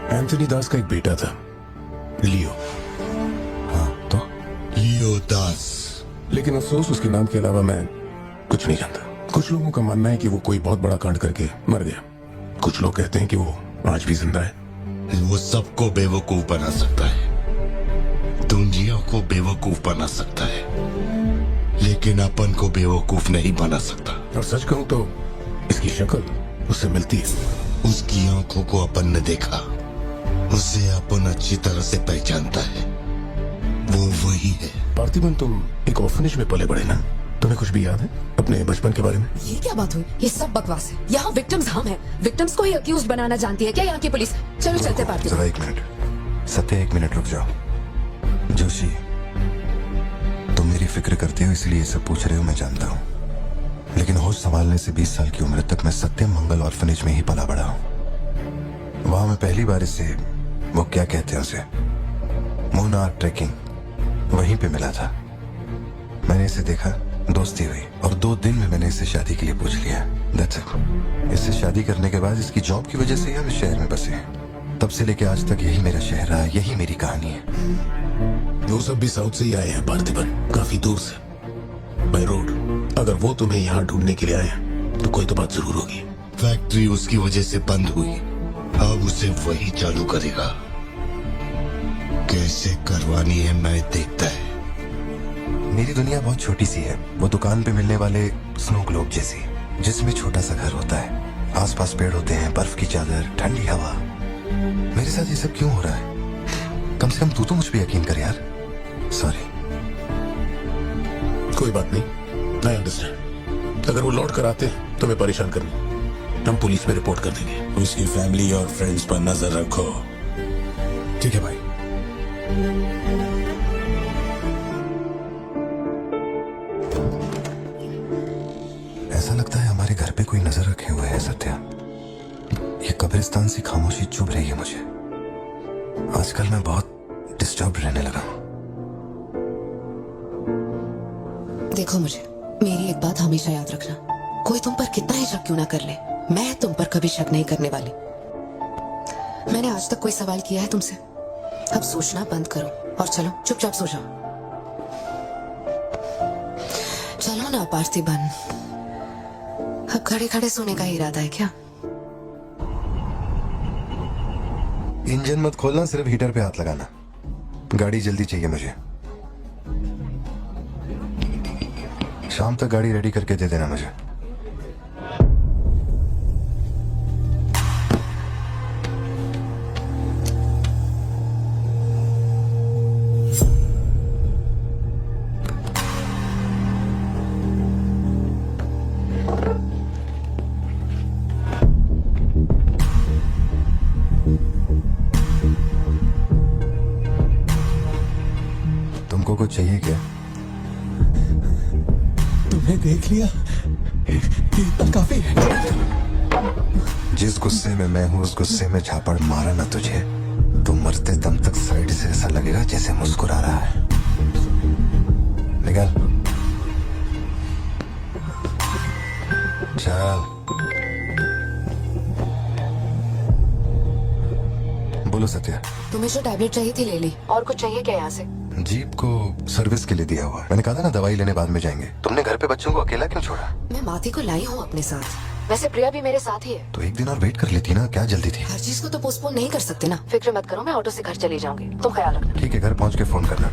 एंथनी दास का एक बेटा था, लियो। हाँ, तो लियो दास। लेकिन अफसोस उसके नाम के अलावा मैं कुछ नहीं जानता। कुछ लोगों का मानना है कि वो कोई बहुत बड़ा कांड करके मर गया। कुछ लोग कहते हैं कि वो आज भी जिंदा है। वो सबको बेवकूफ बना सकता है, दुनिया को बेवकूफ बना सकता है, लेकिन अपन को बेवकूफ नहीं बना सकता। और सच कहूं तो इसकी शक्ल उससे मिलती है। उसकी आंखों को अपन ने देखा, उसे अपन अच्छी तरह से पहचानता है, वो वही है। पार्थिबन, तुम एक ऑर्फनेज में पले बड़े ना? तुम्हें कुछ भी याद है अपने बचपन के बारे में? ये क्या बात हुई? ये सब बकवास है। यहाँ विक्टिम्स हम हैं। विक्टिम्स को ही अक्यूज बनाना जानती है क्या यहाँ की पुलिस? चलो चलते पार्थिबन। जरा एक मिनट सत्य, एक मिनट रुक जाओ। जोशी, तुम मेरी फिक्र करते हो इसलिए ये सब पूछ रहे हो, मैं जानता हूँ। लेकिन होश संभालने से 20 साल की उम्र तक मैं सत्यम मंगल ऑर्फनेज में ही पला बड़ा हूँ। वहां मैं पहली बार इसे, वो क्या कहते हैं उसे, मूनार ट्रेकिंग, वहीं पे मिला था। मैंने इसे देखा, दोस्ती हुई और 2 दिन में मैंने इसे शादी के लिए पूछ लिया। That's it। इससे शादी करने के बाद इसकी जॉब की वजह से ही हम इस शहर में बसे हैं। तब से लेके आज तक यही मेरा शहर रहा, यही मेरी कहानी है। वो सब भी साउथ से ही आए हैं पार्थिबन, काफी दूर से, बाय रोड। अगर वो तुम्हें यहाँ ढूंढने के लिए आए तो कोई तो बात जरूर होगी। फैक्ट्री उसकी वजह से बंद हुई, अब उसे वही चालू करेगा। कैसे करवानी है मैं देखता है। मेरी दुनिया बहुत छोटी सी है, वो दुकान पे मिलने वाले स्नो ग्लोब जैसी, जिसमें छोटा सा घर होता है, आसपास पेड़ होते हैं, बर्फ की चादर, ठंडी हवा। मेरे साथ ये सब क्यों हो रहा है? कम से कम तू तो मुझ पे यकीन कर यार। सॉरी। कोई बात नहीं, आई अंडरस्टैंड। अगर वो लौट कर आते हैं तो मैं परेशान करनी, हम पुलिस में रिपोर्ट कर देंगे। उसकी फैमिली और फ्रेंड्स पर नजर रखो। ठीक है भाई। ऐसा लगता है हमारे घर पे कोई नजर रखे हुए है सत्या। ये कब्रिस्तान सी खामोशी चुभ रही है मुझे। आजकल मैं बहुत डिस्टर्ब रहने लगा हूं। देखो मुझे, मेरी एक बात हमेशा याद रखना, कोई तुम पर कितना ही शक क्यों ना कर ले, मैं तुम पर कभी शक नहीं करने वाली। मैंने आज तक कोई सवाल किया है तुमसे? अब सोचना बंद करो और चलो चुपचाप सो जाओ। चलो ना पार्थिबन, अब खड़े खड़े सोने का इरादा है क्या? इंजन मत खोलना, सिर्फ हीटर पे हाथ लगाना। गाड़ी जल्दी चाहिए मुझे। शाम तक गाड़ी रेडी करके दे देना मुझे। तुमको कुछ चाहिए क्या? तुमने देख लिया, इतना काफी है। जिस गुस्से में मैं हूँ उस गुस्से में झापड़ मारा ना तुझे तो मरते दम तक साइड से ऐसा लगेगा जैसे मुस्कुरा रहा है। निकल चल। बोलो सत्या। तुम्हें जो टैबलेट चाहिए थी ले ली। और कुछ चाहिए क्या यहाँ से? जीप को सर्विस के लिए दिया हुआ है। मैंने कहा था ना दवाई लेने बाद में जाएंगे। तुमने घर पे बच्चों को अकेला क्यों छोड़ा? मैं माथी को लाई हूँ अपने साथ। वैसे प्रिया भी मेरे साथ ही है। तो एक दिन और वेट कर लेती ना, क्या जल्दी थी? हर चीज को तो पोस्टपोन नहीं कर सकते ना। फिक्र मत करो, मैं ऑटो से घर चली जाऊंगी, तुम ख्याल रखना। ठीक है, घर पहुंच के फोन करना।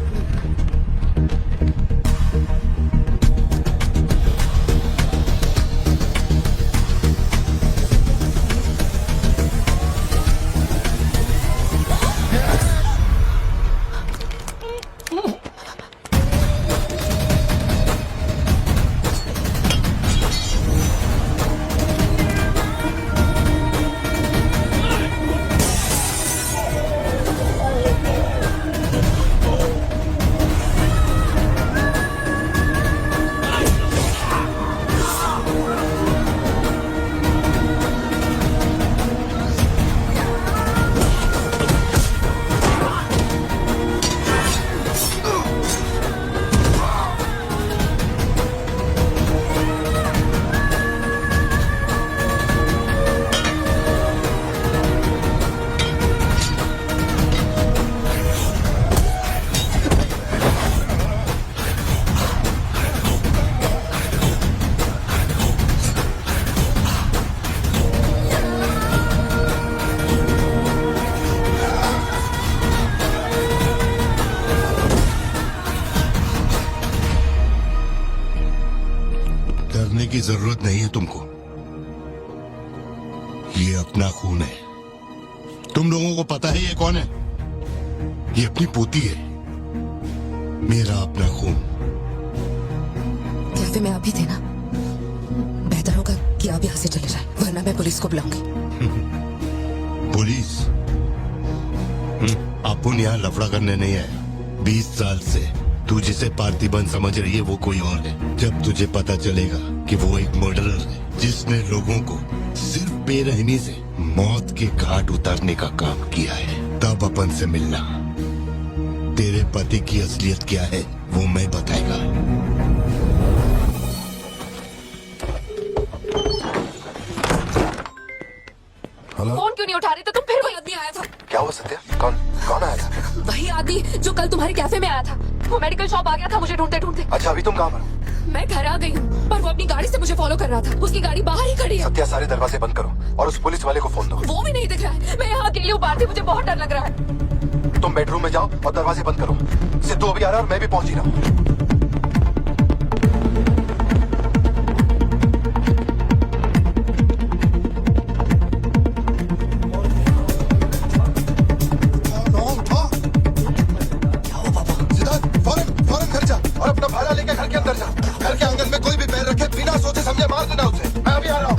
डरने की जरूरत नहीं है तुमको। ये अपना खून है। तुम लोगों को पता है ये कौन है? ये अपनी पोती है। मेरा अपना खून। कैफे में आप भी थे ना? बेहतर होगा कि आप यहाँ से चले जाएं, वरना मैं पुलिस को बुलाऊंगी। पुलिस? अपन यहाँ लफड़ा करने नहीं आया। 20 साल से तू जिसे पार्थिबन समझ रही है वो कोई और है। जब तुझे पता चलेगा कि वो एक मर्डरर है जिसने लोगों को सिर्फ बेरहमी से मौत के घाट उतारने का काम किया है, तब अपन से मिलना। तेरे पति की असलियत क्या है वो मैं बताएगा। हेलो। फोन क्यों नहीं उठा रही? तो तुम फिर वही आदमी आया था। क्या हुआ सत्या? कौन कौन आया था? वही आदमी जो कल तुम्हारे कैफे में आया था। वो मेडिकल शॉप आ गया था मुझे ढूंढते ढूंढते। अच्छा, अभी तुम कहाँ पर? मैं घर आ गई हूँ, पर वो अपनी गाड़ी से मुझे फॉलो कर रहा था। उसकी गाड़ी बाहर ही खड़ी है। सत्या, सारे दरवाजे बंद करो और उस पुलिस वाले को फोन दो। वो भी नहीं दिख रहा है। मैं यहाँ अकेली हूँ पार्थी, मुझे बहुत डर लग रहा है। तुम बेडरूम में जाओ और दरवाजे बंद करो। सिद्धू अभी आ रहा है और मैं भी पहुंच ही रहा हूँ। और अपना भाड़ा लेके घर के अंदर जा। घर के आंगन में कोई भी पैर रखे बिना सोचे समझे मार देना उसे। मैं अभी आ रहा हूँ।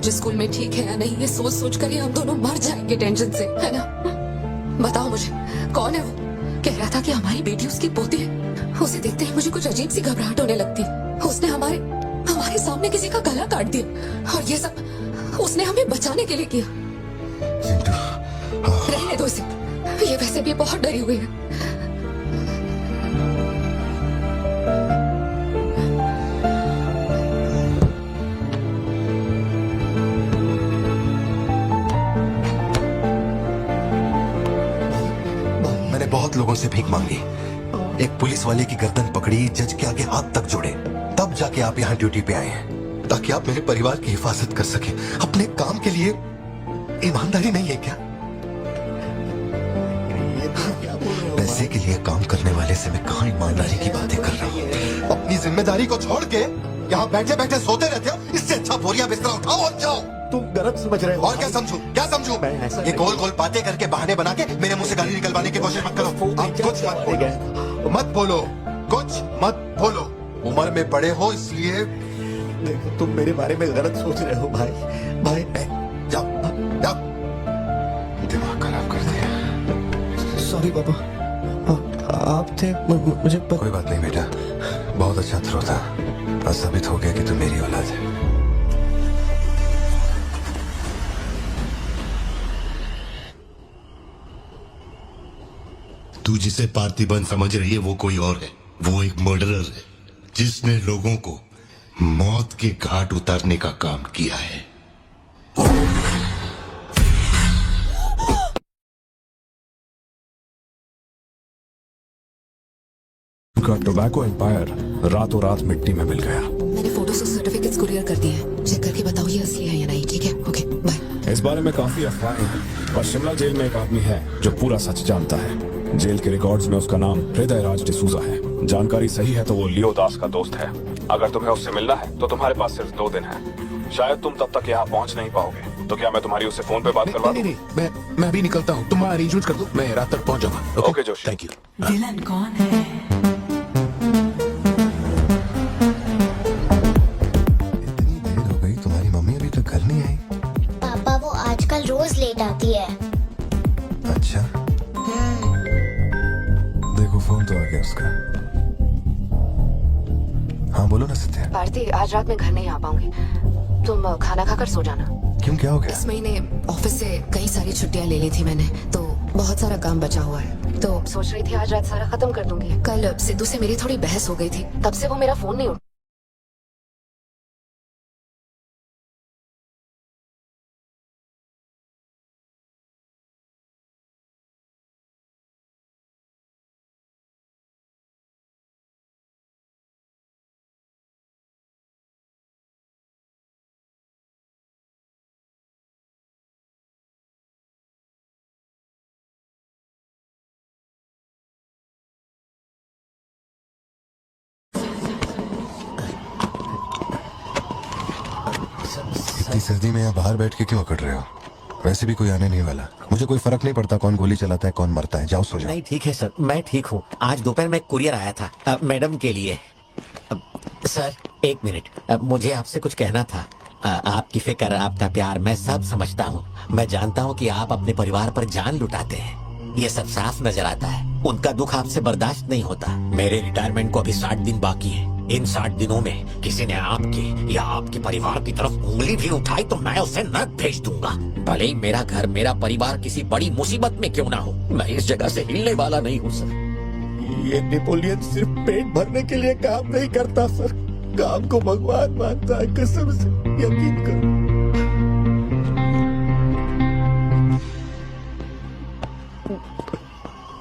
जिस स्कूल में ठीक है या नहीं, ये सोच सोच कर ही हम दोनों मर जाएंगे टेंशन से, है ना? बताओ मुझे, कौन है वो? कह रहा था कि हमारी बेटी उसकी पोती है। उसे देखते ही मुझे कुछ अजीब सी घबराहट होने लगती है। उसने हमारे सामने किसी का गला काट दिया, और ये सब उसने हमें बचाने के लिए किया। रहने दो इसे, ये वैसे भी बहुत डरी हुई है। मैंने बहुत लोगों से भीख मांगी, एक पुलिस वाले की गर्दन पकड़ी, जज के आगे हाथ तक जोड़े, तब जाके आप यहाँ ड्यूटी पे आए हैं, ताकि आप मेरे परिवार की हिफाजत कर सके। अपने काम के लिए ईमानदारी नहीं है क्या? पैसे के लिए काम करने वाले से मैं कहाँ ईमानदारी की बातें कर रहा हूँ? अपनी जिम्मेदारी को छोड़ के यहाँ बैठे बैठे सोते रहते हो। इससे अच्छा बोरिया बिस्तर उठाओ और जाओ। तुम गलत समझ रहे हो। और क्या समझू, क्या समझू? ये गोल गोल बातें करके बहाने बना के मेरे मुंह से गाली निकलवाने की कोशिश मत करो। आप कुछ मत बोलो, कुछ मत बोलो। उम्र में बड़े हो इसलिए। देखो, तुम मेरे बारे में गलत सोच रहे हो भाई। भाई जाओ जाओ, दिमाग खराब कर दिया। सॉरी पापा, आप थे, मुझे कोई बात नहीं बेटा, बहुत अच्छा थ्रो था। आज साबित हो गया कि तू मेरी औलाद है। तू जिसे पार्थिबन समझ रही है वो कोई और है। वो एक मर्डरर है जिसने लोगों को मौत के घाट उतारने का काम किया है। का टोबैको एम्पायर रातों रात मिट्टी में मिल गया। मैंने फोटोज और सर्टिफिकेट्स कुरियर कर दिए हैं। चेक करके बताओ ये असली है या नहीं। ठीक है, ओके बाय। इस बारे में काफी अफवाहें हैं, पर शिमला जेल में एक आदमी है जो पूरा सच जानता है। जेल के रिकॉर्ड्स में उसका नाम हृदय राज डिसूजा है। जानकारी सही है तो वो लियो दास का दोस्त है। अगर तुम्हें उससे मिलना है तो तुम्हारे पास सिर्फ 2 दिन है। शायद तुम तब तक यहाँ पहुँच नहीं पाओगे, तो क्या मैं तुम्हारी उससे फोन पे बात करवा दूं? नहीं, मैं अभी निकलता हूँ। तुम अरेंजमेंट कर दो, मैं रात तक पहुँच जाऊंगा। Okay Joshi, thank you. Villain कौन है? इतनी देर हो गई, तुम्हारी मम्मी अभी तक घर नहीं आई? पापा वो आजकल रोज लेट आती है। अच्छा, देखो फोन तो आ गया उसका। हाँ बोलो ना सत्या। भारती, आज रात में घर नहीं आ पाऊंगी। तुम खाना खाकर सो जाना। क्यों, क्या हो गया? इस महीने ऑफिस से कई सारी छुट्टियां ले ली थी मैंने, तो बहुत सारा काम बचा हुआ है। तो सोच रही थी आज रात सारा खत्म कर दूंगी। कल सिद्धू से मेरी थोड़ी बहस हो गई थी, तब से वो मेरा फोन नहीं उठा। इतनी सर्दी में यहाँ बाहर बैठ के क्यों अकड़ रहे हो? वैसे भी कोई आने नहीं वाला। मुझे कोई फर्क नहीं पड़ता कौन गोली चलाता है, कौन मरता है। जाओ सो जाओ। नहीं ठीक है सर, मैं ठीक हूँ। आज दोपहर में कुरियर आया था मैडम के लिए। सर 1 मिनट, मुझे आपसे कुछ कहना था। आपकी फिक्र, आपका प्यार मैं सब समझता हूँ। मैं जानता हूँ कि आप अपने परिवार पर जान लुटाते हैं, ये सब साफ नजर आता है। उनका दुख आपसे बर्दाश्त नहीं होता। मेरे रिटायरमेंट को अभी 60 दिन बाकी है। इन 60 दिनों में किसी ने आपके या आपके परिवार की तरफ उंगली भी उठाई तो मैं उसे नर्क भेज दूंगा। भले ही मेरा घर, मेरा परिवार किसी बड़ी मुसीबत में क्यों ना हो, मैं इस जगह से हिलने वाला नहीं हूँ सर। ये नेपोलियन सिर्फ पेट भरने के लिए काम नहीं करता सर, काम को भगवान मानता है। कसम से यकीन करो।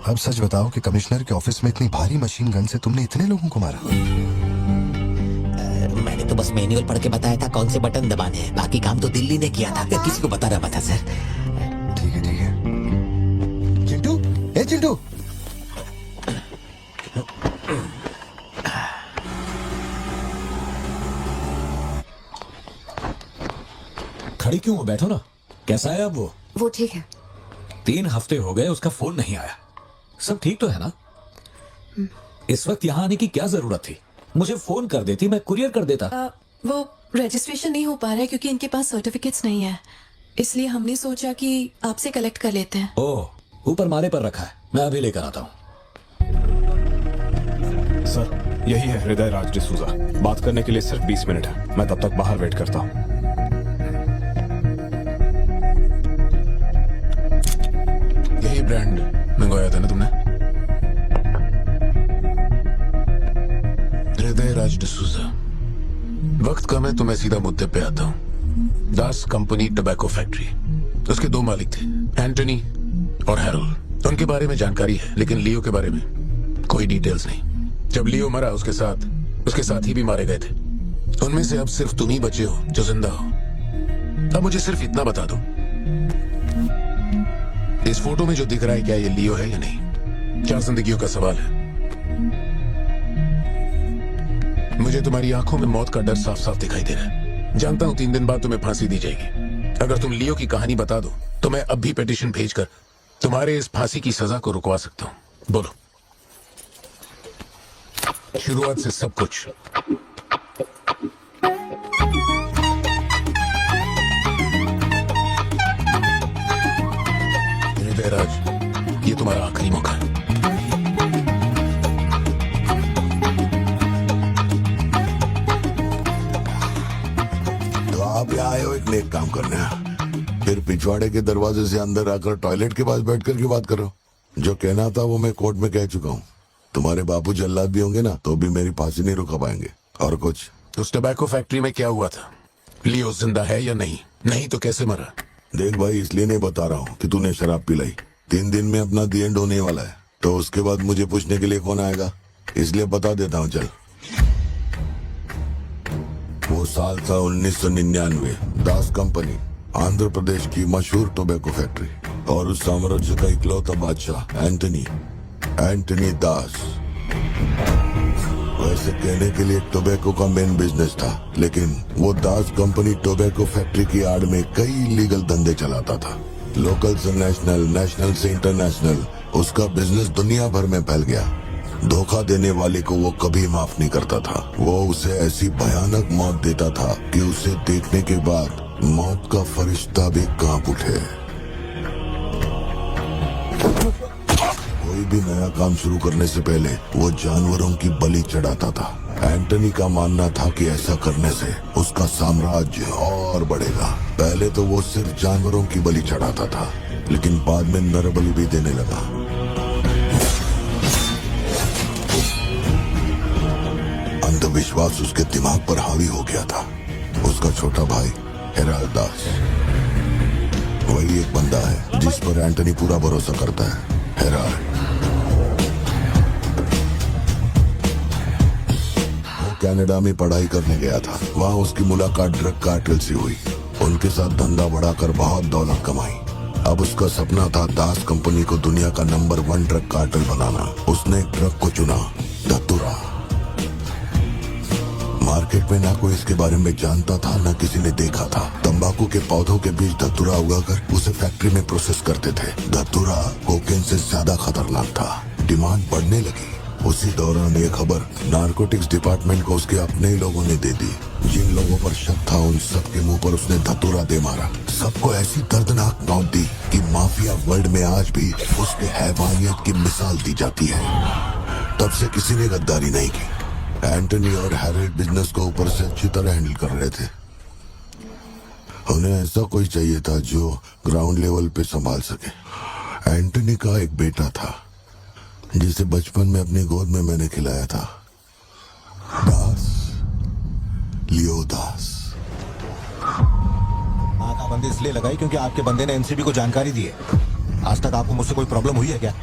अब सच बताओ कि कमिश्नर के ऑफिस में इतनी भारी मशीन गन से तुमने इतने लोगों को मारा? मैंने तो बस मैनुअल पढ़ के बताया था कौन से बटन दबाने हैं। बाकी काम तो दिल्ली ने किया था, किसी को बता रहा था सर। ठीक है ठीक है। चिंटू, ए चिंटू। खड़ी क्यों हो, बैठो ना। कैसा है अब वो ठीक है। 3 हफ्ते हो गए, उसका फोन नहीं आया। सब ठीक तो है ना? इस वक्त यहाँ आने की क्या जरूरत थी? मुझे फोन कर देती, मैं कुरियर कर देता। वो रजिस्ट्रेशन नहीं हो पा रहा है क्योंकि इनके पास सर्टिफिकेट्स नहीं है, इसलिए हमने सोचा कि आपसे कलेक्ट कर लेते हैं। ओह, ऊपर माले पर रखा है, मैं अभी लेकर आता हूँ। सर, यही है हृदय राज डिसूजा। बात करने के लिए सिर्फ 20 मिनट है, मैं तब तक बाहर वेट करता हूँ। यही ब्रांड मंगवाया था ना तुमने? हृदय राज डिसूजा। वक्त कम है तो मैं सीधा मुद्दे पे आता हूँ। दास कंपनी टोबैको फैक्ट्री, उसके 2 मालिक थे, एंटनी और हैरोल्ड। उनके बारे में जानकारी है, लेकिन लियो के बारे में कोई डिटेल्स नहीं। जब लियो मरा, उसके साथी भी मारे गए थे। उनमें से अब सिर्फ तुम ही बचे हो जो जिंदा हो। अब मुझे सिर्फ इतना बता दो, इस फोटो में जो दिख रहा है क्या ये लियो है या नहीं? 4 जिंदगियों का सवाल है। मुझे तुम्हारी आंखों में मौत का डर साफ साफ दिखाई दे रहा है। जानता हूं 3 दिन बाद तुम्हें फांसी दी जाएगी। अगर तुम लियो की कहानी बता दो तो मैं अब भी पिटीशन भेजकर तुम्हारे इस फांसी की सजा को रुकवा सकता हूं। बोलो, शुरुआत से सब कुछ। हृदय राज, ये तुम्हारा आखिरी मौका है। तो आप यहाँ आए हो एक नेक काम करने, फिर पिछवाड़े के दरवाजे से अंदर आकर टॉयलेट के पास बैठ कर के बात कर रहे हो। जो कहना था वो मैं कोर्ट में कह चुका हूँ। तुम्हारे बापू जल्लाद भी होंगे ना तो भी मेरी फांसी नहीं रुका पाएंगे। और कुछ? उस टोबैको फैक्ट्री में क्या हुआ था? लियो जिंदा है या नहीं? नहीं तो कैसे मरा? देख भाई, इसलिए नहीं बता रहा हूँ कि तूने शराब पिलाई। 3 दिन में अपना दी एंड होने वाला है, तो उसके बाद मुझे पूछने के लिए कौन आएगा, इसलिए बता देता हूँ। चल, वो साल था 1999। दास कंपनी, आंध्र प्रदेश की मशहूर टोबैको फैक्ट्री, और उस साम्राज्य का इकलौता बादशाह एंटनी दास। वैसे कहने के लिए टोबैको का मेन बिजनेस था, लेकिन वो दास कंपनी टोबैको फैक्ट्री की आड़ में कई इलीगल धंधे चलाता था। लोकल से नेशनल, नेशनल से इंटरनेशनल, उसका बिजनेस दुनिया भर में फैल गया। धोखा देने वाले को वो कभी माफ नहीं करता था। वो उसे ऐसी भयानक मौत देता था कि उसे देखने के बाद मौत का फरिश्ता भी कांप उठे। कोई भी नया काम शुरू करने से पहले वो जानवरों की बलि चढ़ाता था। एंटनी का मानना था कि ऐसा करने से उसका साम्राज्य और बढ़ेगा। पहले तो वो सिर्फ जानवरों की बलि चढ़ाता था, लेकिन बाद में नर बलि भी देने लगा। अंधविश्वास उसके दिमाग पर हावी हो गया था। उसका छोटा भाई हेराल्ड दास, वही एक बंदा है जिस पर एंटनी पूरा भरोसा करता है। हेराल्ड, वो कनाडा में पढ़ाई करने गया था। वहाँ उसकी मुलाकात ड्रग कार्टेल से हुई। उनके साथ धंधा बढ़ाकर बहुत दौलत कमाई। अब उसका सपना था दास कंपनी को दुनिया का नंबर 1 ड्रग कार्टेल बनाना। उसने एक ड्रग को चुना, धतूरा। मार्केट में ना कोई इसके बारे में जानता था, ना किसी ने देखा था। तंबाकू के पौधों के बीच धतूरा उगाकर उसे फैक्ट्री में प्रोसेस करते थे। धतूरा कोकेन से ज्यादा खतरनाक था। डिमांड बढ़ने लगी। उसी दौरान ये खबर नारकोटिक्स डिपार्टमेंट को उसके अपने ही लोगों ने दे दी। जिन लोगों पर शक था उन सबके मुंह पर उसने धतूरा दे मारा। सबको ऐसी दर्दनाक मौत दी कि माफिया वर्ल्ड में आज भी उसके हैवानियत की मिसाल दी जाती है। तब से किसी ने गद्दारी नहीं की। एंटनी और हैरोल्ड बिजनेस को ऊपर से अच्छी तरह हैंडल कर रहे थे। उन्हें ऐसा कोई चाहिए था जो ग्राउंड लेवल पे संभाल सके। एंटनी का एक बेटा था जिसे बचपन में अपनी गोद में मैंने खिलाया था, दास, लियो दास। नाकाबंदी इसलिए लगाई क्योंकि आपके बंदे ने एनसीबी को जानकारी दी है। आज तक आपको मुझसे कोई प्रॉब्लम हुई है क्या?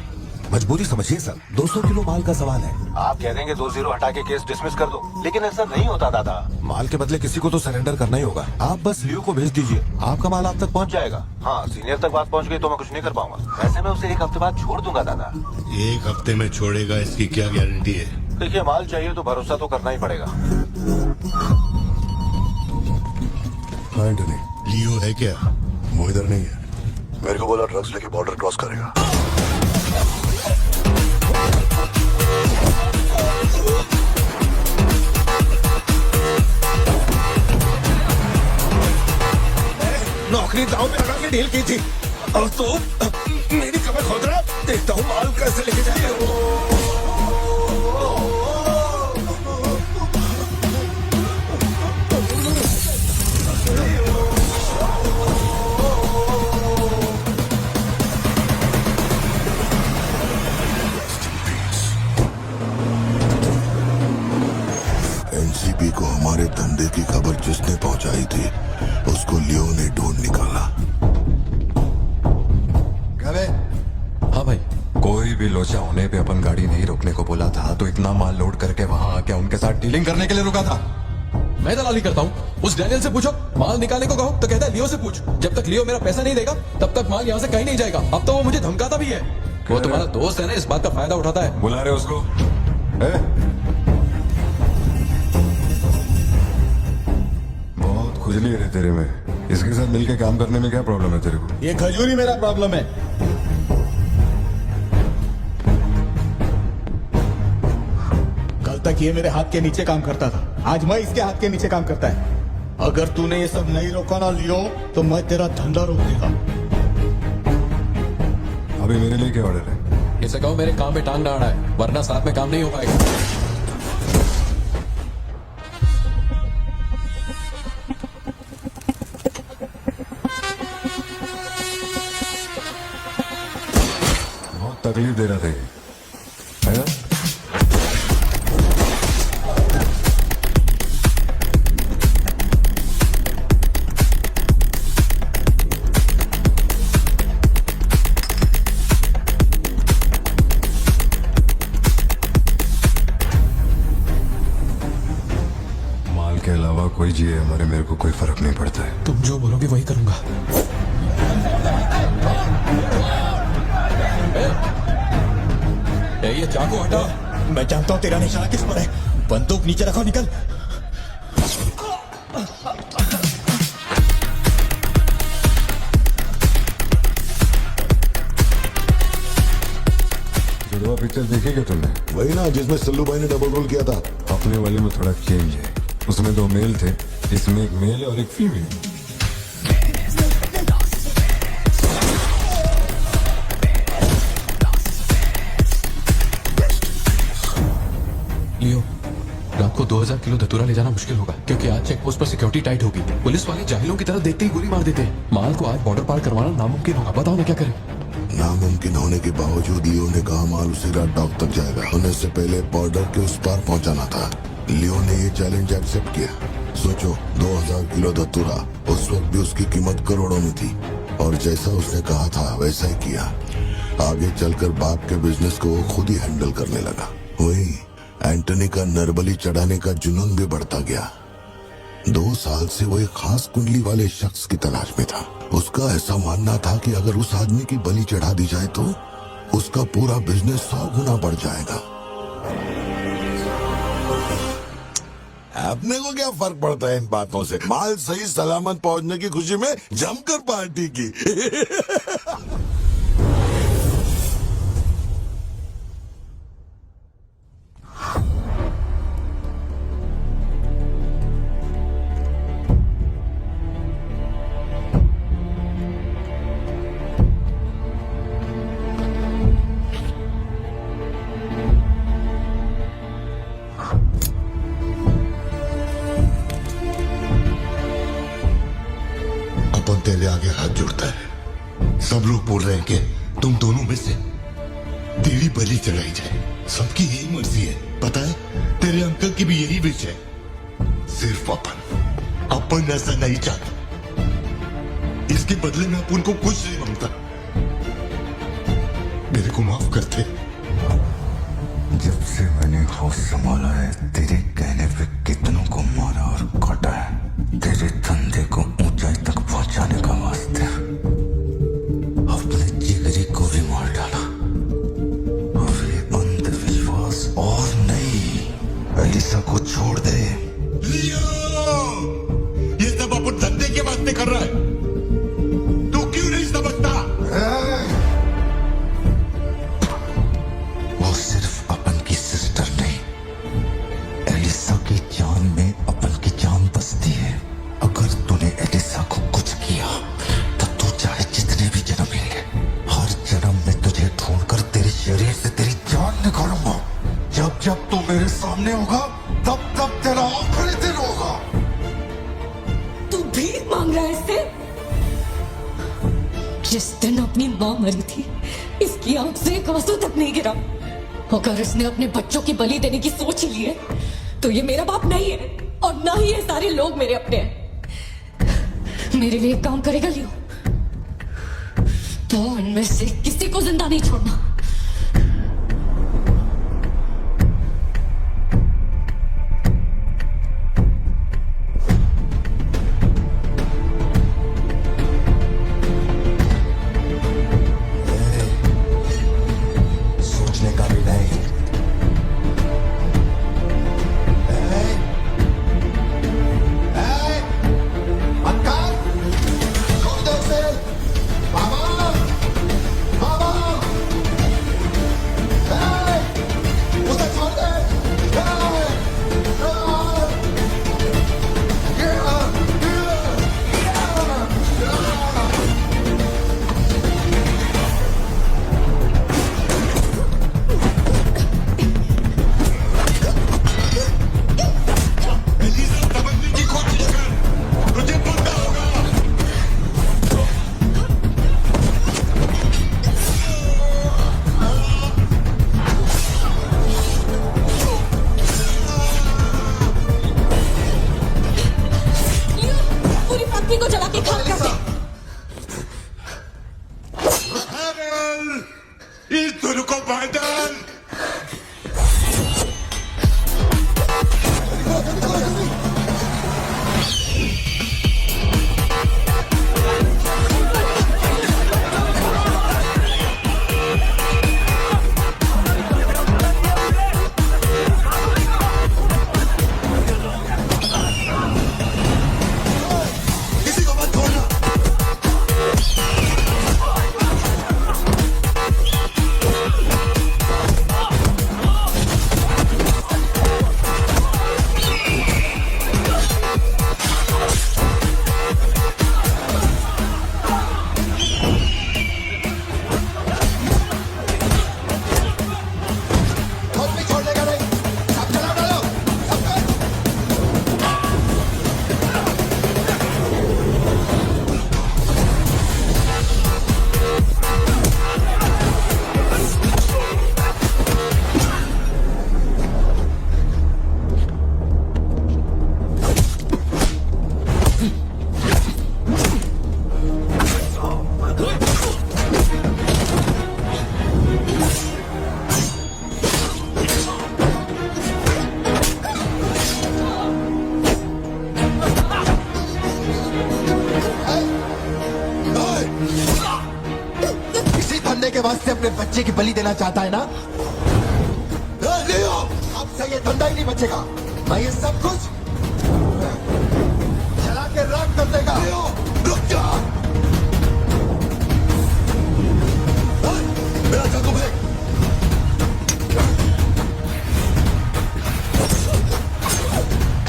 मजबूरी समझिए सर, 200 किलो माल का सवाल है। आप कह देंगे 2 0 हटा के केस डिसमिस कर दो, लेकिन ऐसा नहीं होता दादा। माल के बदले किसी को तो सरेंडर करना ही होगा। आप बस लियो को भेज दीजिए, आपका माल आप तक पहुंच जाएगा। हाँ, सीनियर तक बात पहुंच गई तो मैं कुछ नहीं कर पाऊंगा। वैसे मैं उसे 1 हफ्ते बाद छोड़ दूंगा दादा। 1 हफ्ते में छोड़ेगा, इसकी क्या गारंटी है? देखिए, माल चाहिए तो भरोसा तो करना ही पड़ेगा। एंटनी, लियो है क्या? वो इधर नहीं है। मेरे को बोला ड्रग्स लेके बॉर्डर क्रॉस करेगा। नौकरी दांव पे लगा के डील की थी और तो मेरी कमर खोद रहा। देखता हूँ माल कैसे लेके जाए। एनसीबी को हमारे धंधे की खबर जिसने पहुंचाई थी उसको लियो ने ढूंढ निकाला। हाँ भाई, कोई भी लोचा होने पे अपन गाड़ी नहीं रोकने को बोला था तो इतना माल लोड करके वहाँ आके उनके साथ डीलिंग करने के लिए रुका था। मैं दलाली करता हूँ, उस डैनियल से पूछो। माल निकालने को कहो तो कहता है लियो से पूछ। जब तक लियो मेरा पैसा नहीं देगा तब तक माल यहाँ से कहीं नहीं जाएगा। अब तो वो मुझे धमकाता भी है। वो तुम्हारा दोस्त है ना, इस बात का फायदा उठाता है। बुला रहे उसको? बहुत खुजली है तेरे में। इसके साथ मिलके काम करने में क्या प्रॉब्लम है तेरे को? ये खजूरी मेरा प्रॉब्लम है। कल तक ये मेरे हाथ के नीचे काम करता था, आज मैं इसके हाथ के नीचे काम करता है। अगर तूने ये सब नहीं रोका ना लियो तो मैं तेरा धंधा रोक देगा। अभी मेरे लिए क्या ऑर्डर है? इसे कहो मेरे काम में टांग ना अड़ा है, वरना साथ में काम नहीं हो पाएगा। बहुत तकलीफ दे रहा था ये, है ना? के अलावा कोई जिए हमारे, मेरे को कोई फर्क नहीं पड़ता है। तुम जो बोलोगे वही करूंगा। ये चाकू हटा। मैं जानता हूँ तेरा निशाना किस पर है। बंदूक नीचे रखो, निकल। जुड़वा पिक्चर देखी क्या तुमने? वही ना जिसमें सल्लू भाई ने डबल रोल किया था। अपने वाले में थोड़ा चेंज है, उसमें 2 मेल थे, इसमें 1 मेल और 1 फीमेल। लियो, रात को 2000 किलो धतूरा ले जाना मुश्किल होगा, क्योंकि आज चेक पोस्ट पर सिक्योरिटी टाइट होगी। पुलिस वाले जाहिलों की तरह देखते ही गोली मार देते हैं। माल को आज बॉर्डर पार करवाना नामुमकिन होगा। बताओ ना क्या करें? नामुमकिन होने के बावजूद लियो ने कहा माल उसी रात डॉक तक जाएगा। होने से पहले बॉर्डर के उस पार पहुंचाना था। लियो ने ये चैलेंज एक्सेप्ट किया। सोचो, 2000 किलो धतूरा, उस वक्त भी उसकी कीमत करोड़ों में थी और जैसा उसने कहा था वैसा ही किया। आगे चलकर बाप के बिजनेस को वो खुद ही हैंडल करने लगा। वही एंटनी का नरबली चढ़ाने का जुनून भी बढ़ता गया। 2 साल से वो एक खास कुंडली वाले शख्स की तलाश में था। उसका ऐसा मानना था कि अगर उस आदमी की बलि चढ़ा दी जाए तो उसका पूरा बिजनेस 100 गुना बढ़ जाएगा। अपने को क्या फर्क पड़ता है इन बातों से? माल सही सलामत पहुंचने की खुशी में जमकर पार्टी की। अपन तेरे आगे हाथ जोड़ता है। सब लोग बोल रहे हैं कि तुम दोनों में से तेरी बलि चढ़ाई जाए। सबकी यही मर्जी है, पता है? तेरे अंकल की भी यही विश है। सिर्फ अपन ऐसा नहीं चाहता। इसके बदले में अपन को कुछ नहीं मांगता। मेरे को माफ कर दे। जब से मैंने होश संभाला है, तेरे कहने पे कितनों को मारा और काटा है, तेरे धंधे को ऊंचाई तक पहुंचाने का वास्ते अपने जिगरी को भी मार डाला। अब ये अंधविश्वास और नहीं, एलिसा को छोड़ दे। ये सब अपन धंधे के वास्ते कर रहा है। तू क्यों नहीं समझता? वो सिर्फ अपन की सिस्टर नहीं, एलिसा की जान में अपन की जान बसती है। अगर तूने एलिसा को कुछ किया जब तू मेरे सामने होगा तब तब तेरा आखिरी दिन होगा। तू भीख मांग रहा है इससे? जिस दिन अपनी मां मरी थी इसकी आंख से एक आंसू तक नहीं गिरा। अगर इसने अपने बच्चों की बलि देने की सोच ही ली है तो ये मेरा बाप नहीं है और ना ही ये सारे लोग मेरे अपने हैं। मेरे लिए एक काम करेगा लियो, तो उनमें से किसी को जिंदा नहीं छोड़ना। सोचने का भी नहीं। अंकल, छोड़ दो उसे। बाबा, बाबा, उसे छोड़ दे। समझने की कोशिश कर, तुझे पता होगा। लियो, पूरी फैक्ट्री को जला के खाक कर दे। इस दोनों को बांधल। किसी को मत छोड़ना। कोई भी छोड़ने का नहीं। सब चला डालो, सबको। इसी धंधे के वास्ते अपने बच्चे की बलि देना चाहता है ना? लियो, अब से ये धंधा ही नहीं बचेगा। मैं ये सब कुछ जला के राख कर देगा। लियो, रुक जा। मेरा चाकू फेंक।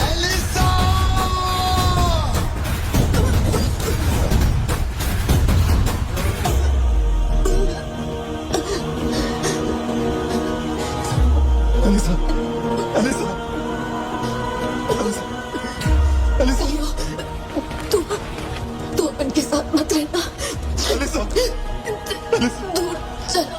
Elisa! Elisa, Elisa, Elisa, Elisa, Leo, तू अपन के साथ मत रहना। Elisa, Elisa. दूर चलो।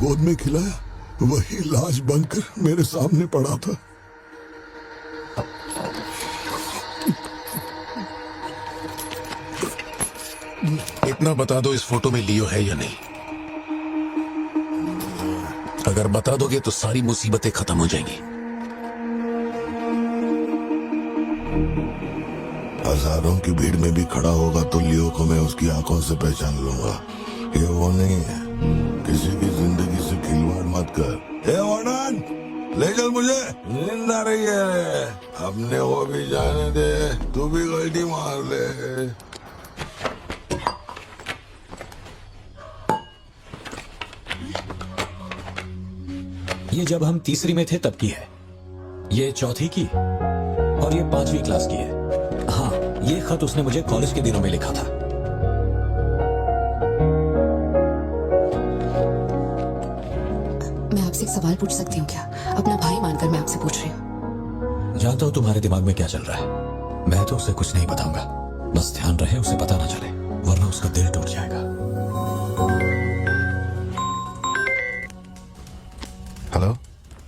गोद में खिलाया वही लाश बनकर मेरे सामने पड़ा था। इतना बता दो, इस फोटो में लियो है या नहीं? अगर बता दोगे तो सारी मुसीबतें खत्म हो जाएंगी। हजारों की भीड़ में भी खड़ा होगा तो लियो को मैं उसकी आंखों से पहचान लूंगा। ये वो नहीं है। किसी की जिंदगी से खिलवाड़ मत कर। ए वार्डन, ले चल मुझे। जिंदा रही है, अपने वो भी जाने दे, तू भी गलती मार ले। ये जब हम तीसरी में थे तब की है, ये चौथी की और ये 5वीं क्लास की है। हाँ, ये खत उसने मुझे कॉलेज के दिनों में लिखा था। मैं आपसे एक सवाल पूछ सकती हूँ क्या? अपना भाई मानकर मैं आपसे पूछ रही हूँ। जानता हूँ तुम्हारे दिमाग में क्या चल रहा है। मैं तो उसे कुछ नहीं बताऊंगा, बस ध्यान रहे उसे पता ना चले, वरना उसका दिल टूट जाएगा। हेलो,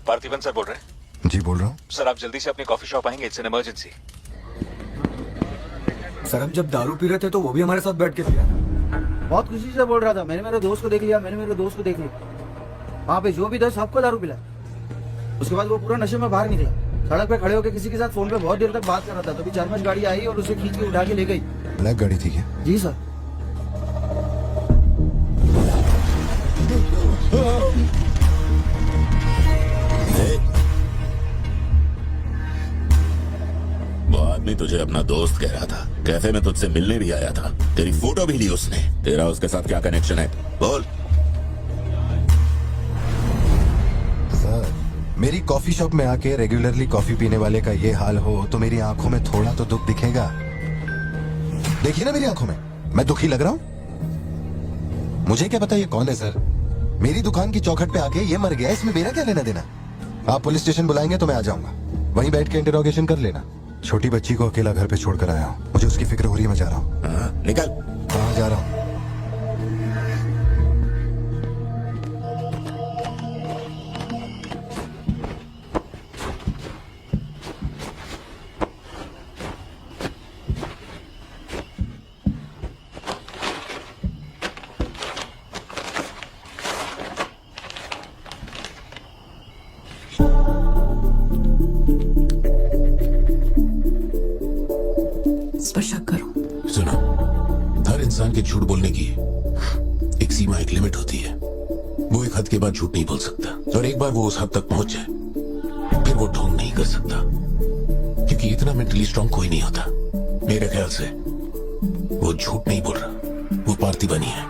पार्थिबन सर बोल रहे हैं? जी बोल रहा हूँ। सर, आप जल्दी से अपनी कॉफी शॉप आएंगे? It's an emergency. सर हम जब दारू पी रहे थे तो वो भी हमारे साथ बैठ के पिया। बहुत खुशी से बोल रहा था, मैंने मेरे दोस्त को देख लिया, मैंने मेरे दोस्त को देख लिया। वहाँ पे जो भी था सबको दारू पिला। उसके बाद वो पूरा नशे में बाहर निकला, सड़क पे खड़े होकर किसी के साथ फोन पे बहुत देर तक बात कर रहा था। तभी 4-5 गाड़ी आई और उसे खींच के उठा के ले गई। ब्लैक गाड़ी थी क्या? जी सर। वो आदमी तुझे अपना दोस्त कह रहा था, कैफे में तुझसे मिलने भी आया था, तेरी फोटो भी ली उसने। तेरा उसके साथ क्या कनेक्शन है, बोल। सर, मेरी कॉफी शॉप में आके रेगुलरली कॉफी पीने वाले का ये हाल हो तो मेरी आंखों में थोड़ा तो दुख दिखेगा। देखिए ना मेरी आंखों में, मैं दुखी लग रहा हूँ? मुझे क्या पता ये कौन है सर? मेरी दुकान की चौखट पे आके ये मर गया, इसमें मेरा क्या लेना देना? आप पुलिस स्टेशन बुलाएंगे तो मैं आ जाऊंगा, वहीं बैठ के इंटरोगेशन कर लेना। छोटी बच्ची को अकेला घर पे छोड़कर आया हूँ, मुझे उसकी फिक्र हो रही है, मैं जा रहा हूँ। निकल। कहाँ जा रहा हूँ? इस पर शक करो। सुनो, हर इंसान के झूठ बोलने की एक सीमा, एक लिमिट होती है। वो एक हद के बाद झूठ नहीं बोल सकता, और एक बार वो उस हद तक पहुंच जाए फिर वो ढोंग नहीं कर सकता, क्योंकि इतना मेंटली स्ट्रांग कोई नहीं होता। मेरे ख्याल से वो झूठ नहीं बोल रहा, वो पार्थिबन ही है।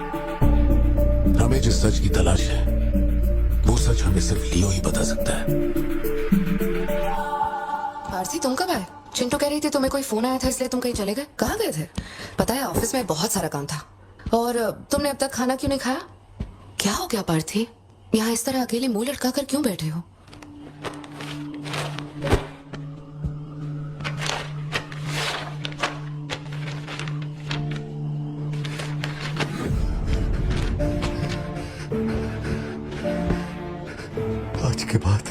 हमें जिस सच की तलाश है वो सच हमें सिर्फ लियो ही बता सकता है। पार्थी, तुम कब आए? चिंटू कह रही थी तुम्हें कोई फोन आया था इसलिए तुम कहीं चले गए। कहाँ गए थे? पता है ऑफिस में बहुत सारा काम था। और तुमने अब तक खाना क्यों नहीं खाया? क्या हो गया पार्थी? यहाँ इस तरह अकेले मुंह लटका कर क्यों बैठे हो? आज के बाद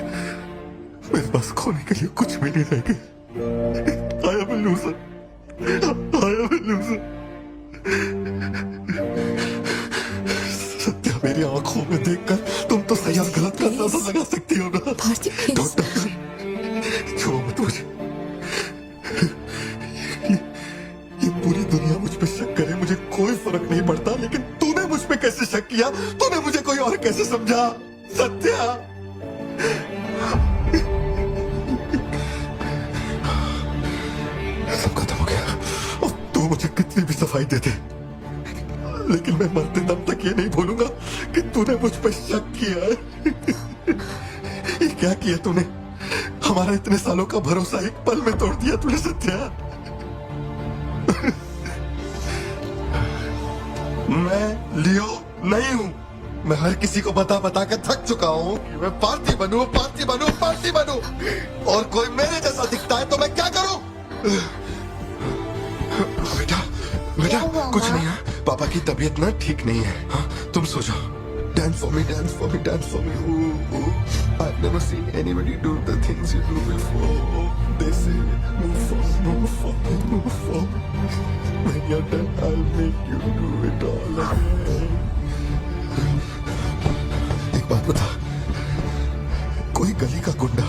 मेरे पास खोने के लिए कुछ भी नहीं रह गया। I am a loser. I am a loser. Satya, मेरी आंखों में देखकर तुम तो सही और गलत का अंदाजा लगा सकती हो ना? Don't touch me. छुओ मत मुझे। ये पूरी दुनिया मुझ पे शक करे, मुझे कोई फर्क नहीं पड़ता, लेकिन तूने मुझ पे कैसे शक किया? तूने मुझे कोई और कैसे समझा? सत्या, सब खत्म हो गया। और तू मुझे कितनी भी सफाई दे दे, लेकिन मैं मरते दम तक ये नहीं भूलूंगा कि तूने मुझ पर शक किया है। ये क्या किया तूने? हमारा इतने सालों का भरोसा एक पल में तोड़ दिया तूने सत्या। मैं लियो नहीं हूं। मैं हर किसी को बता बता के थक चुका हूं कि मैं पार्टी बनूं, पार्टी बनूं, पार्टी बनूं, और कोई मेरे जैसा दिखता है तो मैं क्या करूं? बेटा, बेटा कुछ नहीं है, पापा की तबीयत ना ठीक नहीं है। हाँ, तुम सो जाओ। dance for me, dance for me, dance for me. Ooh, ooh. I've never seen anybody do the things you do before. They say, move forward, move forward, move forward. When you're done, I'll make you do it all again. एक बात बता, कोई गली का गुंडा,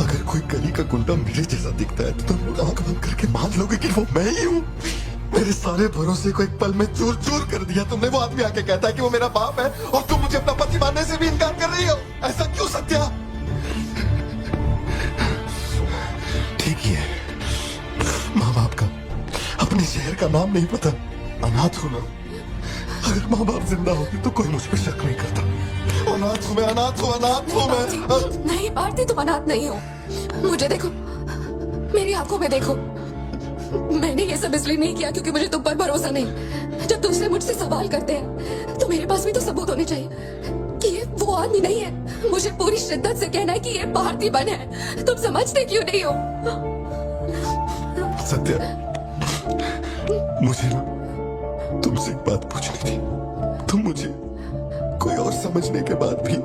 अगर कोई गली का गुंडा मेरे जैसा दिखता है तो तुम आंख बंद करके मान लोगे कि वो मैं ही हूँ? मेरे सारे भरोसे को एक पल में चूर चूर कर दिया तुमने। वो आदमी आके कहता है कि वो मेरा बाप है और तुम मुझे अपना पति मानने से भी इनकार कर रही हो। ऐसा क्यों सत्या? ठीक ही है, माँ बाप का अपने शहर का नाम नहीं पता, अनाथ हूं ना। अगर माँ बाप जिंदा होते तो कोई मुझ पर शक नहीं करता। अनाथ हूं मैं, अनाथ हूं, अनाथ हूं मैं। नहीं भारती, तुम अनाथ नहीं हो। मुझे देखो, मेरी आंखों में देखो। मैंने ये सब इसलिए नहीं किया क्योंकि मुझे तुम पर भरोसा नहीं। जब दूसरे मुझसे सवाल करते हैं तो मेरे पास भी तो सबूत होने चाहिए कि ये वो आदमी नहीं है। मुझे पूरी शिद्दत से कहना है कि ये भारती बन है। तुम समझते क्यों नहीं हो? सत्या, मुझे ना तुमसे एक बात पूछनी थी। तुम मुझे कोई और समझने के बाद भी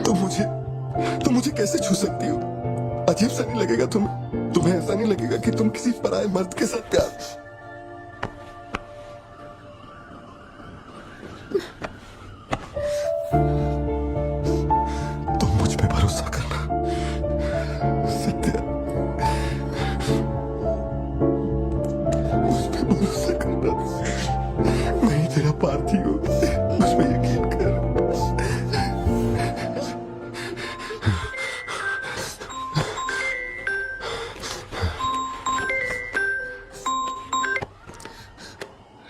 तुम मुझे कैसे छू सकती हो? अजीब सा नहीं लगेगा तुम्हें ऐसा नहीं लगेगा कि तुम किसी पराये मर्द के साथ प्यार? तुम मुझ पे भरोसा करना सत्या, मुझ पे भरोसा करना। मैं ही तेरा पार्थी हूँ, मुझ पे यकीन कर।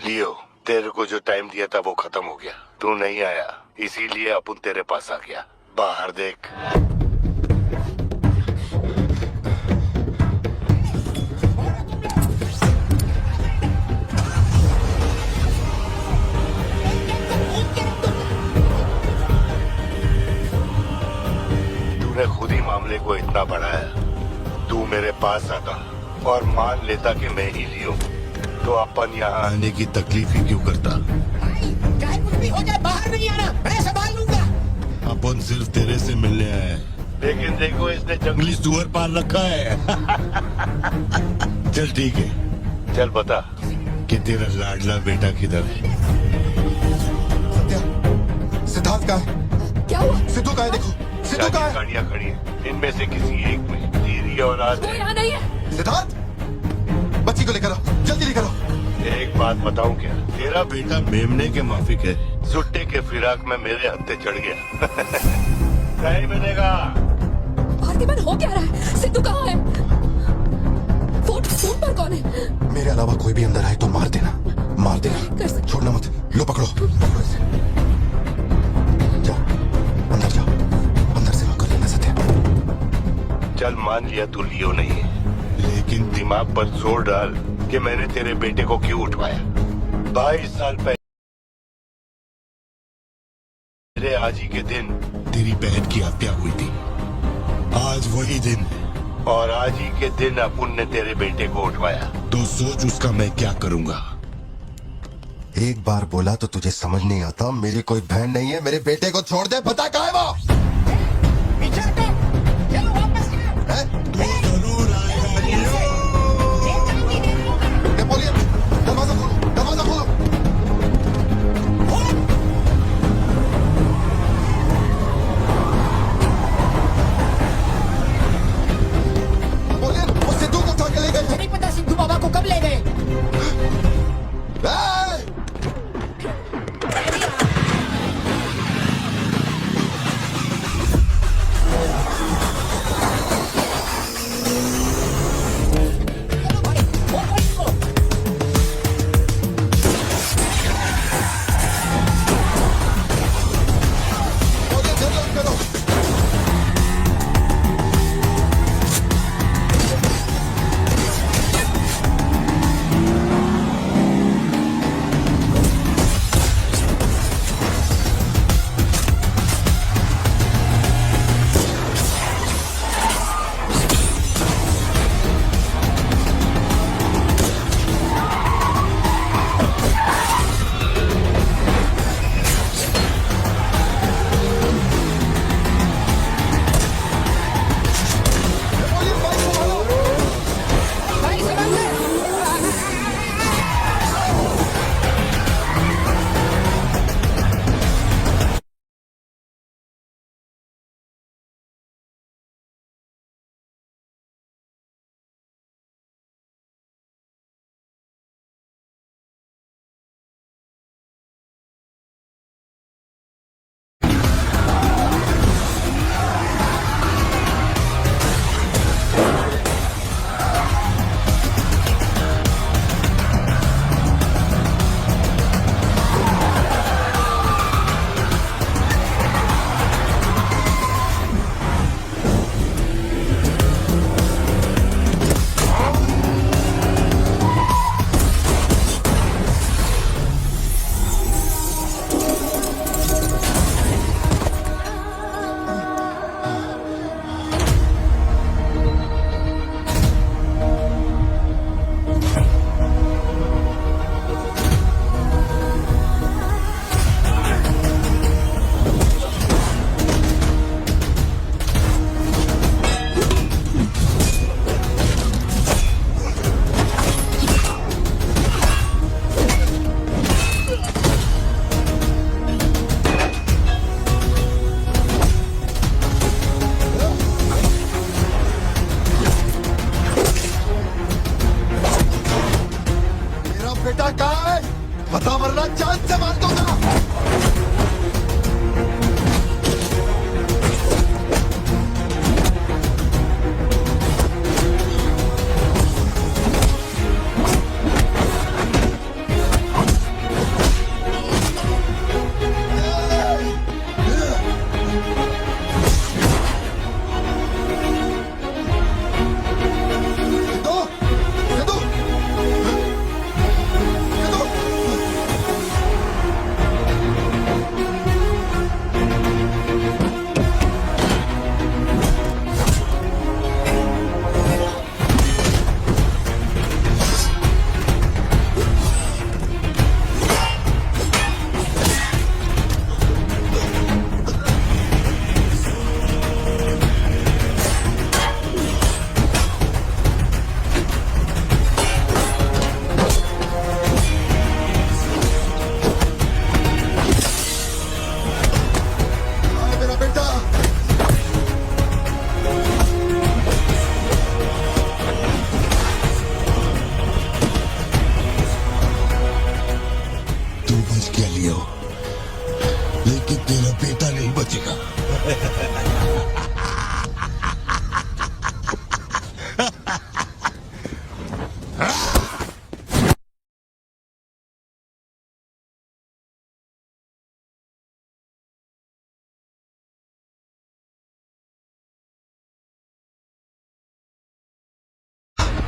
लियो, तेरे को जो टाइम दिया था वो खत्म हो गया। तू नहीं आया, इसीलिए अपन तेरे पास आ गया। बाहर देख। तूने खुद ही मामले को इतना बढ़ाया। तू मेरे पास आता और मान लेता कि मैं ही लियो, तो अपन यहाँ आने की तकलीफ ही क्यों करता? चाहे कुछ भी हो जाए, बाहर नहीं आना, मैं संभाल लूंगा। अपन सिर्फ तेरे से मिलने आए हैं, लेकिन देखो इसने जंगली सुअर पाल रखा है। चल ठीक है, चल बता कि तेरा लाडला बेटा किधर है? सत्या, सिद्धार्थ का है? क्या हुआ? सिद्धू का है? देखो, सिद्धू का है। गाड़ियाँ खड़ी है, इनमें से किसी एक में तेरी औलाद वो है। यहाँ नहीं है। सिद्धार्थ, बच्ची को लेकर आओ, जल्दी लेकर आओ। एक बात बताऊं क्या? तेरा बेटा मेमने के माफिक है, सुट्टे के फिराक में मेरे हत्थे चढ़ गया। नहीं मिलेगा। भारतीबन हो क्या रहा है? सिद्धू कहाँ है? फोन पर कौन है? मेरे अलावा कोई भी अंदर आए तो मार देना, मार देना, छोड़ना मत। लो पकड़ो, पकड़ो इसे। जाओ अंदर, जाओ अंदर से होकर लेना सत्या। चल मान लिया तू लियो नहीं है, लेकिन दिमाग पर जोर डाल कि मैंने तेरे बेटे को क्यों उठवाया। 22 साल पहले आज ही के दिन तेरी बहन की हत्या हुई थी। आज वही दिन है और आज ही के दिन अपुन ने तेरे बेटे को उठवाया। तो सोच उसका मैं क्या करूंगा। एक बार बोला तो तुझे समझ नहीं आता? मेरी कोई बहन नहीं है, मेरे बेटे को छोड़ दे। पता कहाँ है वो? जरूर आएगा। नेपोलियन, दरवाजा खोलो, दरवाजा खोलो। नेपोलियन, वो सिद्धू को उठा के ले गए। नहीं पता सिद्धू बाबा को कब ले गए।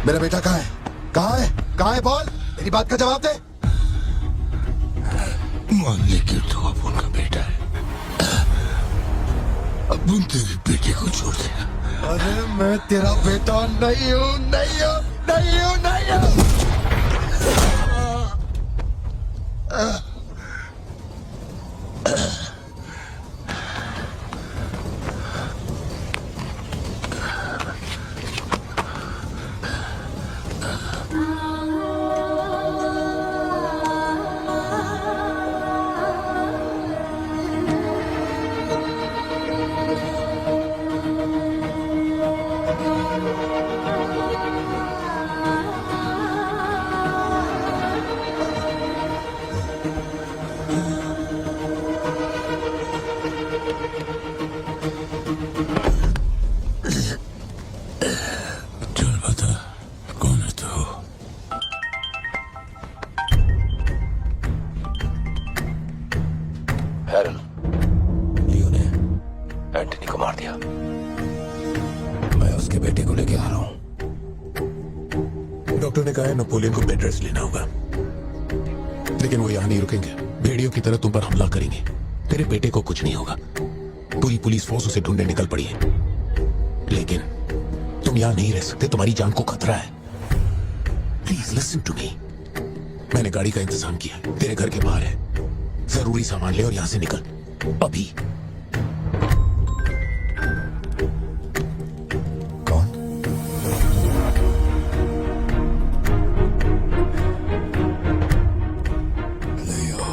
मेरा बेटा कहाँ है? कहाँ है? कहाँ है? बोल, मेरी बात का जवाब दे। मान ले कि तू अपुन का बेटा है, अपुन तेरे बेटे को छोड़ दिया। अरे मैं तेरा बेटा नहीं हूँ, नहीं हूँ, नहीं हूँ, नहीं हूँ। चल बता, कौन है तू? हैरल, लियो ने एंटनी को मार दिया। मैं उसके बेटे को लेके आ रहा हूं। डॉक्टर ने कहा है नेपोलियन को बेड रेस्ट लेना होगा, लेकिन वो यहां नहीं रुकेंगे। भेड़ियों की तरह तुम पर हमला करेंगे। तेरे बेटे को कुछ नहीं होगा। पूरी पुलिस फोर्स उसे ढूंढने निकल पड़ी है, लेकिन तुम यहां नहीं रह सकते। तुम्हारी जान को खतरा है। Please listen to me. मैंने गाड़ी का इंतजाम किया, तेरे घर के बाहर है। जरूरी सामान ले और यहां से निकल अभी। कौन? लियो,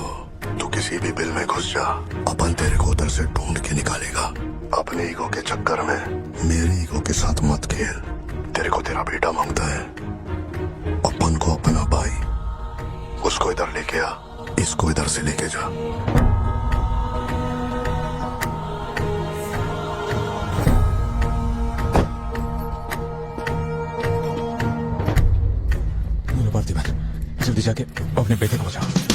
तू किसी भी बिल में घुस जा, अपन तेरे को उधर से ढूंढ के निकालेगा। अपने ईगो के चक्कर में मेरी ईगो के साथ मत खेल। तेरे को तेरा बेटा मांगता है, अपन को अपना भाई। उसको इधर लेके आ, इसको इधर से लेके जा। पार्थिबन, जल्दी जाके अपने बेटे को बचाओ।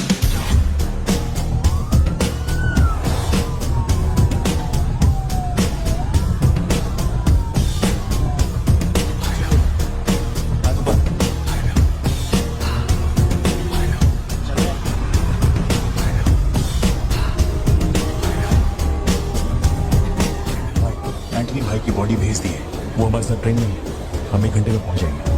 एंटनी भाई की बॉडी भेज दी है। वो हमारे साथ ट्रेन में है। हम 1 घंटे में पहुंच जाएंगे।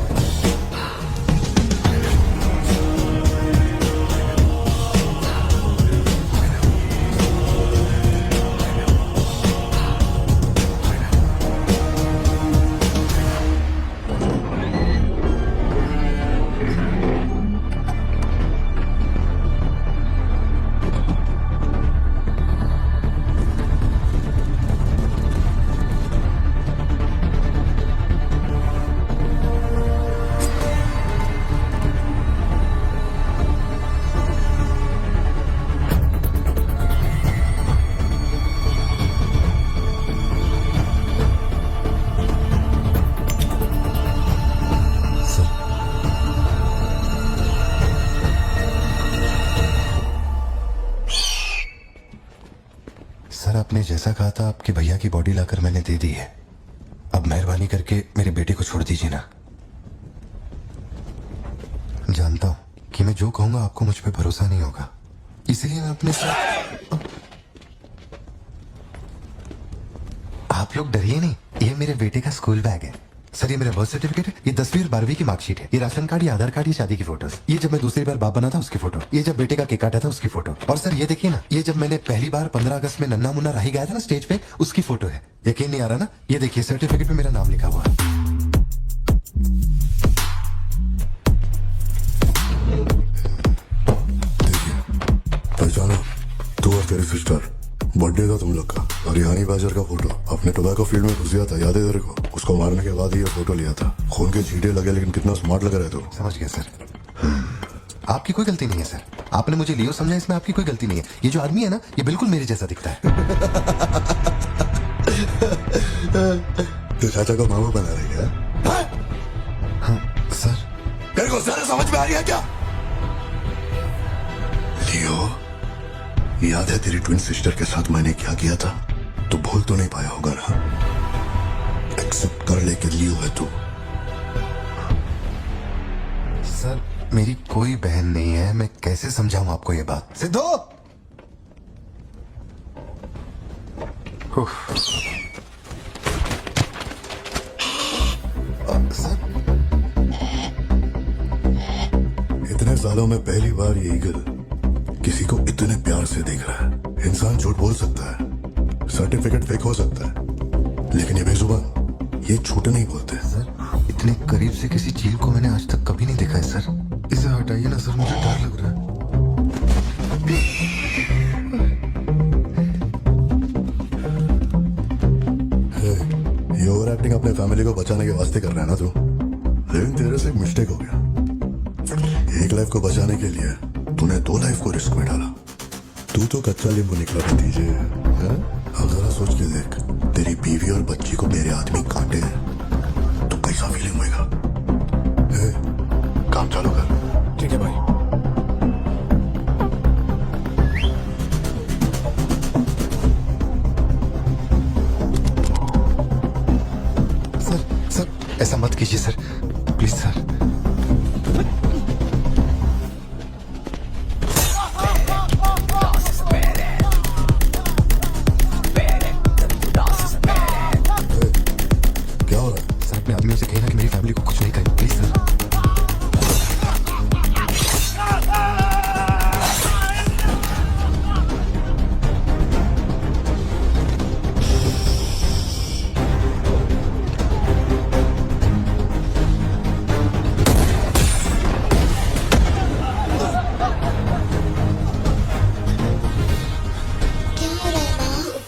सर, आपने जैसा कहा था आपके भैया की बॉडी लाकर मैंने दे दी है। अब मेहरबानी करके मेरे बेटे को छोड़ दीजिए ना। जानता हूं कि मैं जो कहूंगा आपको मुझ पे भरोसा नहीं होगा, इसलिए मैं अपने साथ। आप लोग डरिए नहीं, ये मेरे बेटे का स्कूल बैग है। सर, ये मेरा बर्थ सर्टिफिकेट है, ये 10वीं और 12वीं की मार्कशीट है, ये राशन कार्ड, ये आधार कार्ड, ये शादी की फोटोज, ये जब मैं दूसरी बार बाप बना था उसकी फोटो, ये जब बेटे का केक काटा था उसकी फोटो, और सर ये देखिए ना, ये जब मैंने पहली बार 15 अगस्त में नन्ना मुन्ना राही गाया था ना स्टेज पे, उसकी फोटो है। यकीन नहीं आ रहा ना? ये देखिए सर्टिफिकेट पे मेरा नाम लिखा हुआ है। पहचानो, तू और तेरी सिस्टर, बर्थडे था तुम लोग का, और रिहानी बाजार का फोटो। अपने टोबैको फील्ड में घुस गया था, याद है तेरे को? उसको मारने के बाद ही ये फोटो लिया था। खून के छींटे लगे, लेकिन कितना स्मार्ट लग रहा है तू। समझ गया सर। आपकी कोई गलती नहीं है सर, आपने मुझे लियो समझा, इसमें आपकी कोई गलती नहीं है। ये जो आदमी है ना, ये बिल्कुल मेरे जैसा दिखता है। तो चाचा को मामा बना रही है? हाँ सर। तेरे को जरा समझ में आ रही है क्या? लियो, याद है तेरी ट्विन सिस्टर के साथ मैंने क्या किया था? तू भूल तो नहीं पाया होगा ना? एक्सेप्ट कर ले कि लियो है तू। मेरी कोई बहन नहीं है, मैं कैसे समझाऊं आपको ये बात? सिद्धू! सर, इतने सालों में पहली बार ये ईगल किसी को इतने प्यार से देख रहा है। इंसान झूठ बोल सकता है, सर्टिफिकेट फेक हो सकता है, लेकिन ये बेजुबान, ये झूठ नहीं बोलते। सर, इतने करीब से किसी चील को मैंने आज तक कभी नहीं देखा है सर। इसे हटाइए ना सर, मुझे डर लग रहा है। ये ओवर एक्टिंग अपने फैमिली को बचाने के वास्ते कर रहा है ना तू, लेकिन तेरे से एक मिस्टेक हो गया। एक लाइफ को बचाने के लिए तूने 2 लाइफ को रिस्क में डाला। तू तो कच्चा नींबू निकला भतीजे है? अब जरा सोच के देख, तेरी बीवी और बच्ची को मेरे आदमी काटे तो कैसा फीलिंग होगा? काम चालू कर। ठीक है भाई। सर, ऐसा मत कीजिए सर, प्लीज सर। क्या हो रहा है? सर, अपने आदमियों से कहना कि मेरी फैमिली को कुछ नहीं करें, प्लीज सर।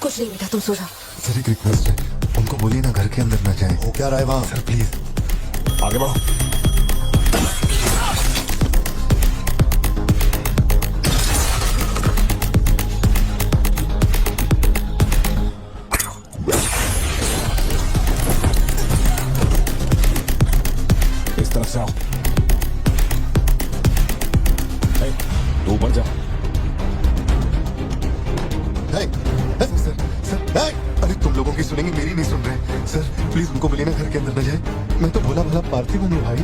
कुछ नहीं बेटा, तुम सो जाओ। सर, एक रिक्वेस्ट है, उनको बोलिए ना घर के अंदर ना जाए। वो क्या रहा है वहाँ? Sir please. आगे बढ़ो। इस तरफ से आओ। तू ऊपर जा। सर, अरे तुम लोगों की सुनेंगे, मेरी नहीं सुन रहे। सर प्लीज उनको बोलिए ना घर के अंदर न जाए। मैं तो भोला भला पार्थिव हूँ मेरे भाई।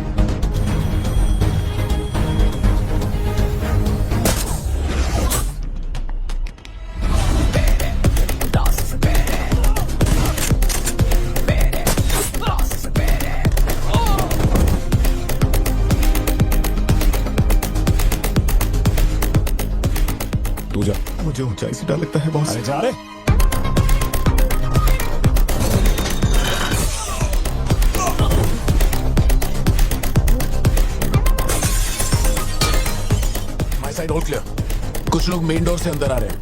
तू जा। मुझे ऊंचाई से डर लगता है बॉस। अरे जा रे। My side all clear. कुछ लोग मेन डोर से अंदर आ रहे हैं।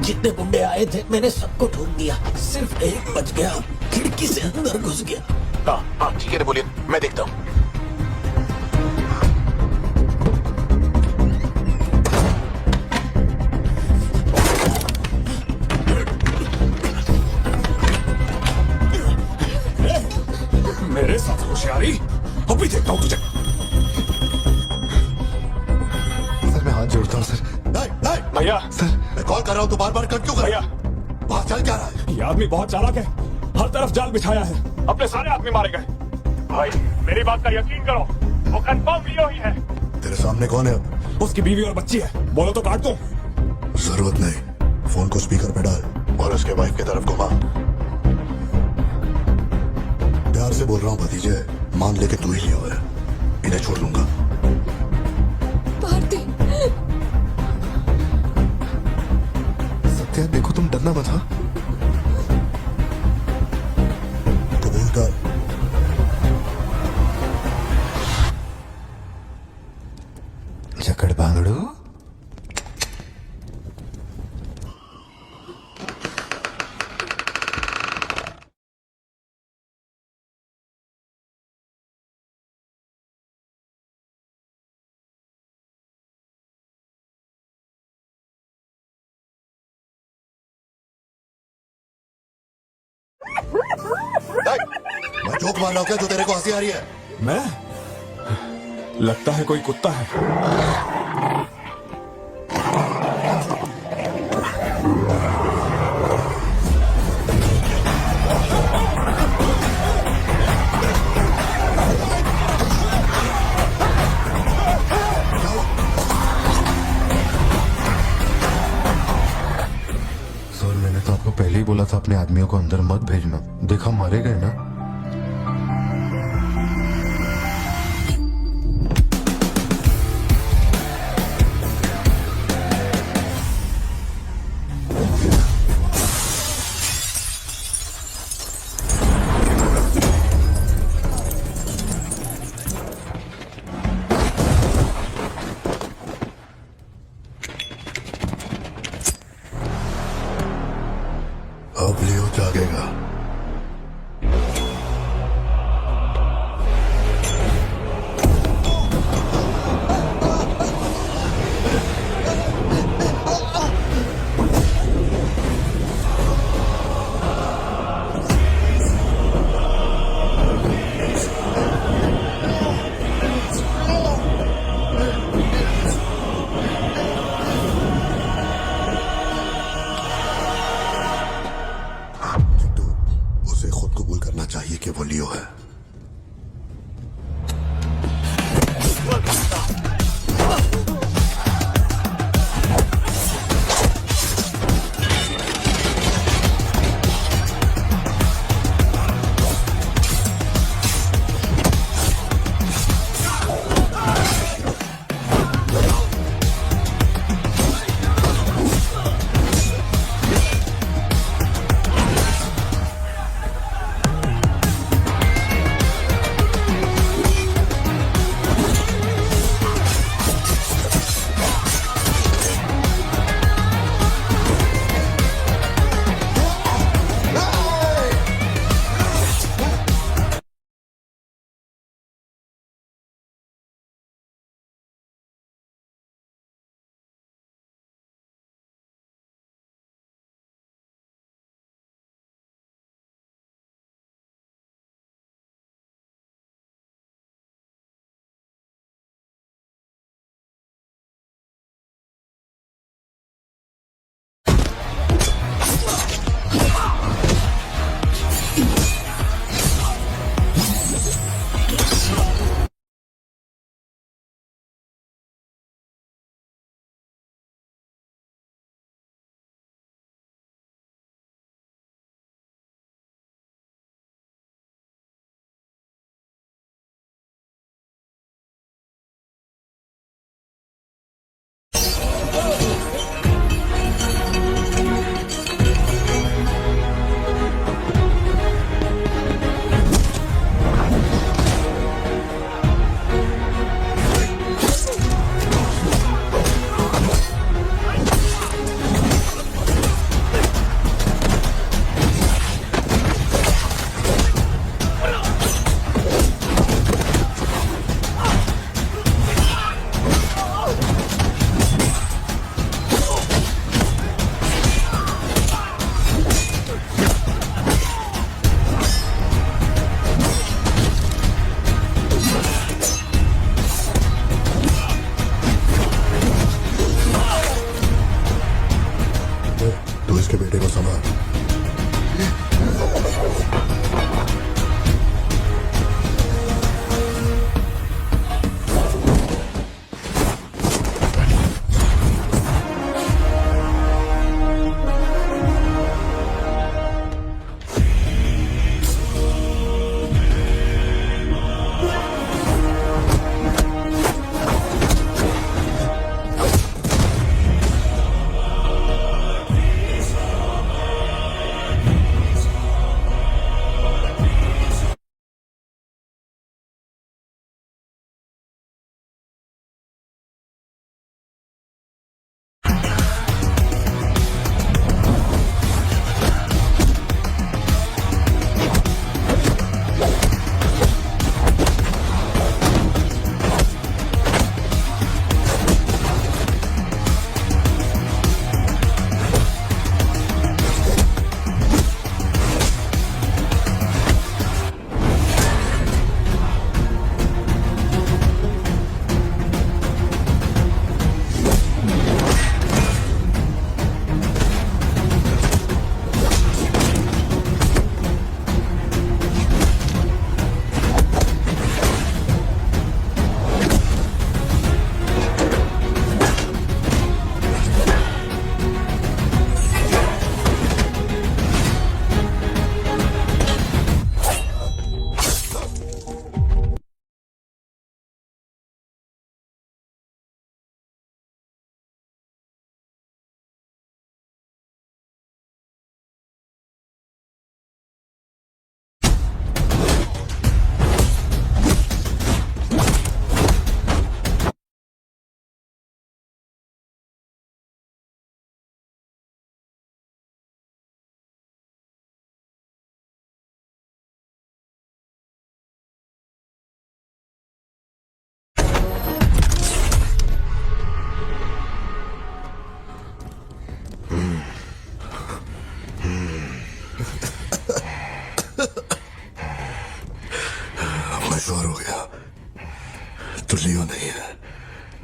जितने गुंडे आए थे मैंने सबको ठोक दिया, सिर्फ एक बच गया, खिड़की से अंदर घुस गया। हाँ ठीक है, बोलिए, मैं देखता हूँ। मेरे साथ होशियारी, अभी देखता हूँ तुझे। सर मैं हाथ जोड़ता हूँ सर। भैया सर, मैं कॉल कर रहा हूँ तो बार बार कट क्यों कर? भैया बात चल क्या रहा है? ये आदमी बहुत चालाक है, हर तरफ जाल बिछाया है, अपने सारे आदमी मारे गए। भाई मेरी बात का यकीन करो, वो कंफर्म हीरो ही है। तेरे सामने कौन है अब? उसकी बीवी और बच्ची है, बोलो तो काट दूं। जरूरत नहीं, फोन को स्पीकर पे डाल और उसके वाइफ की तरफ घुमा। प्यार से बोल रहा हूँ भतीजे, मान ले कि तू ही लिया हुआ है, इन्हें छोड़ दूंगा। भारती, सत्या देखो तुम डरना मत। हाँ कबूल कर। जकड़ बांगड़ू। मैं जोक मार रहा हूं क्या जो तेरे को हंसी आ रही है? मैं लगता है कोई कुत्ता है। सर मैंने तो आपको पहले ही बोला था अपने आदमियों को अंदर मत भेजना, देखा मारे गए ना। अब लियो जागेगा।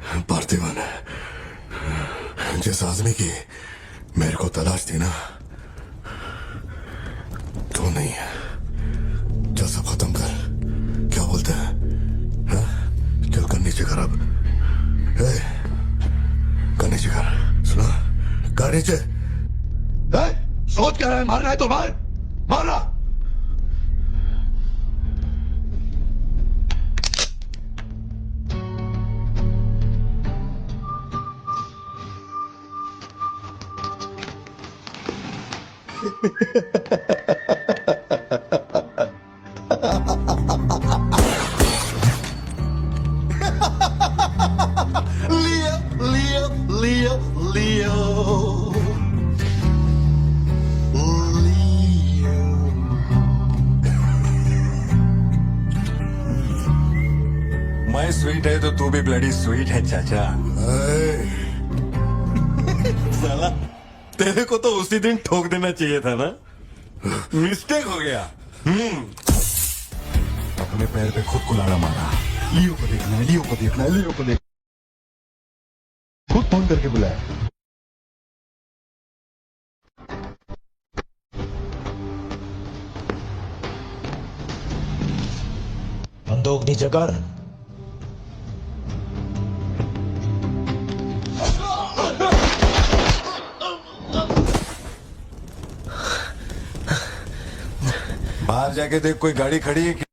पार्थिवन, जिस आदमी की मेरे को तलाश थी ना, तो नहीं है। चल सब खत्म कर। क्या बोलते हैं? हाँ? चल कर नीचे कर अब। कर नीचे कर। सुना? कर नीचे। सोच क्या रहा है? मारना है तो मार। मारना। Leo, Leo, Leo, Leo. मैं स्वीट है तो तू भी ब्लडी स्वीट है चाचा। साला तेरे को तो उसी दिन ठोक देना चाहिए था ना। मिस्टेक हो गया। अपने पैर पे खुद कुल्हाड़ा मारा। लियो को देखना है, लियो को देखना है, लियो को देख। खुद फोन करके बुलाया। बंदूक नीचे कर। बाहर जाके देख कोई गाड़ी खड़ी है।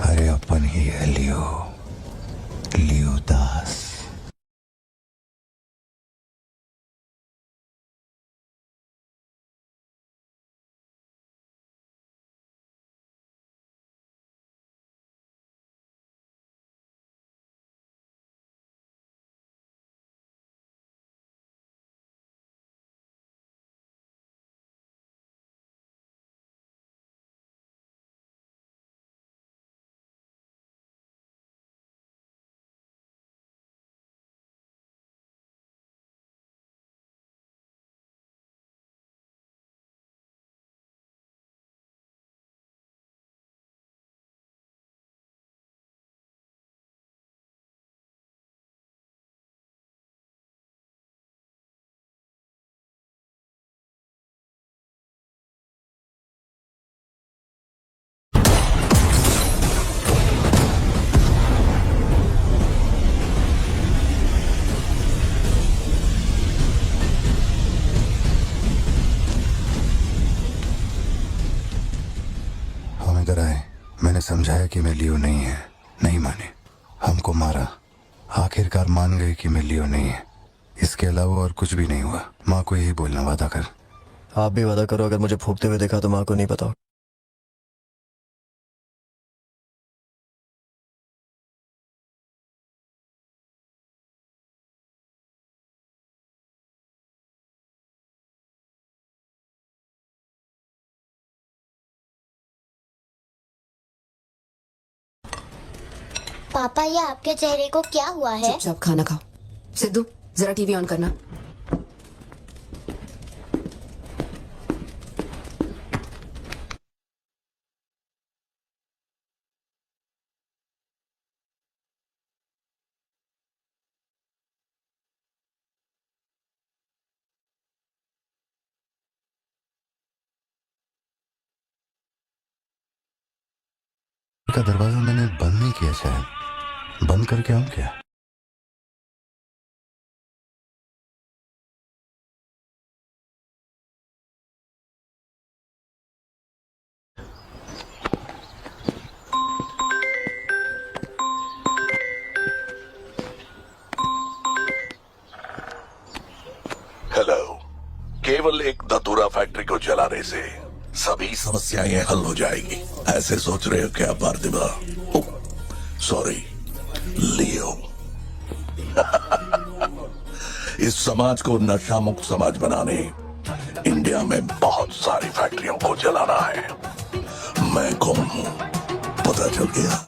अरे अपन ही है लियो, लियो दास। हम इधर आए, मैंने समझाया कि मैं लियो नहीं है, नहीं माने, हमको मारा। आखिरकार मान गए कि मैं लियो नहीं है। इसके अलावा और कुछ भी नहीं हुआ। माँ को यही बोलना, वादा कर। आप भी वादा करो, अगर मुझे फूकते हुए देखा तो माँ को नहीं पता। पापा, ये आपके चेहरे को क्या हुआ है? चुपचाप खाना खाओ। सिद्धू, जरा टीवी ऑन करना। का दरवाजा मैंने बंद नहीं किया, शायद बंद करके आऊं क्या? हेलो। केवल एक धतूरा फैक्ट्री को जलाने से सभी समस्याएं हल हो जाएगी, ऐसे सोच रहे हो क्या पार्थिवा? सॉरी लियो। इस समाज को नशा मुक्त समाज बनाने इंडिया में बहुत सारी फैक्ट्रियों को जलाना है। मैं कौन हूं पता चल गया?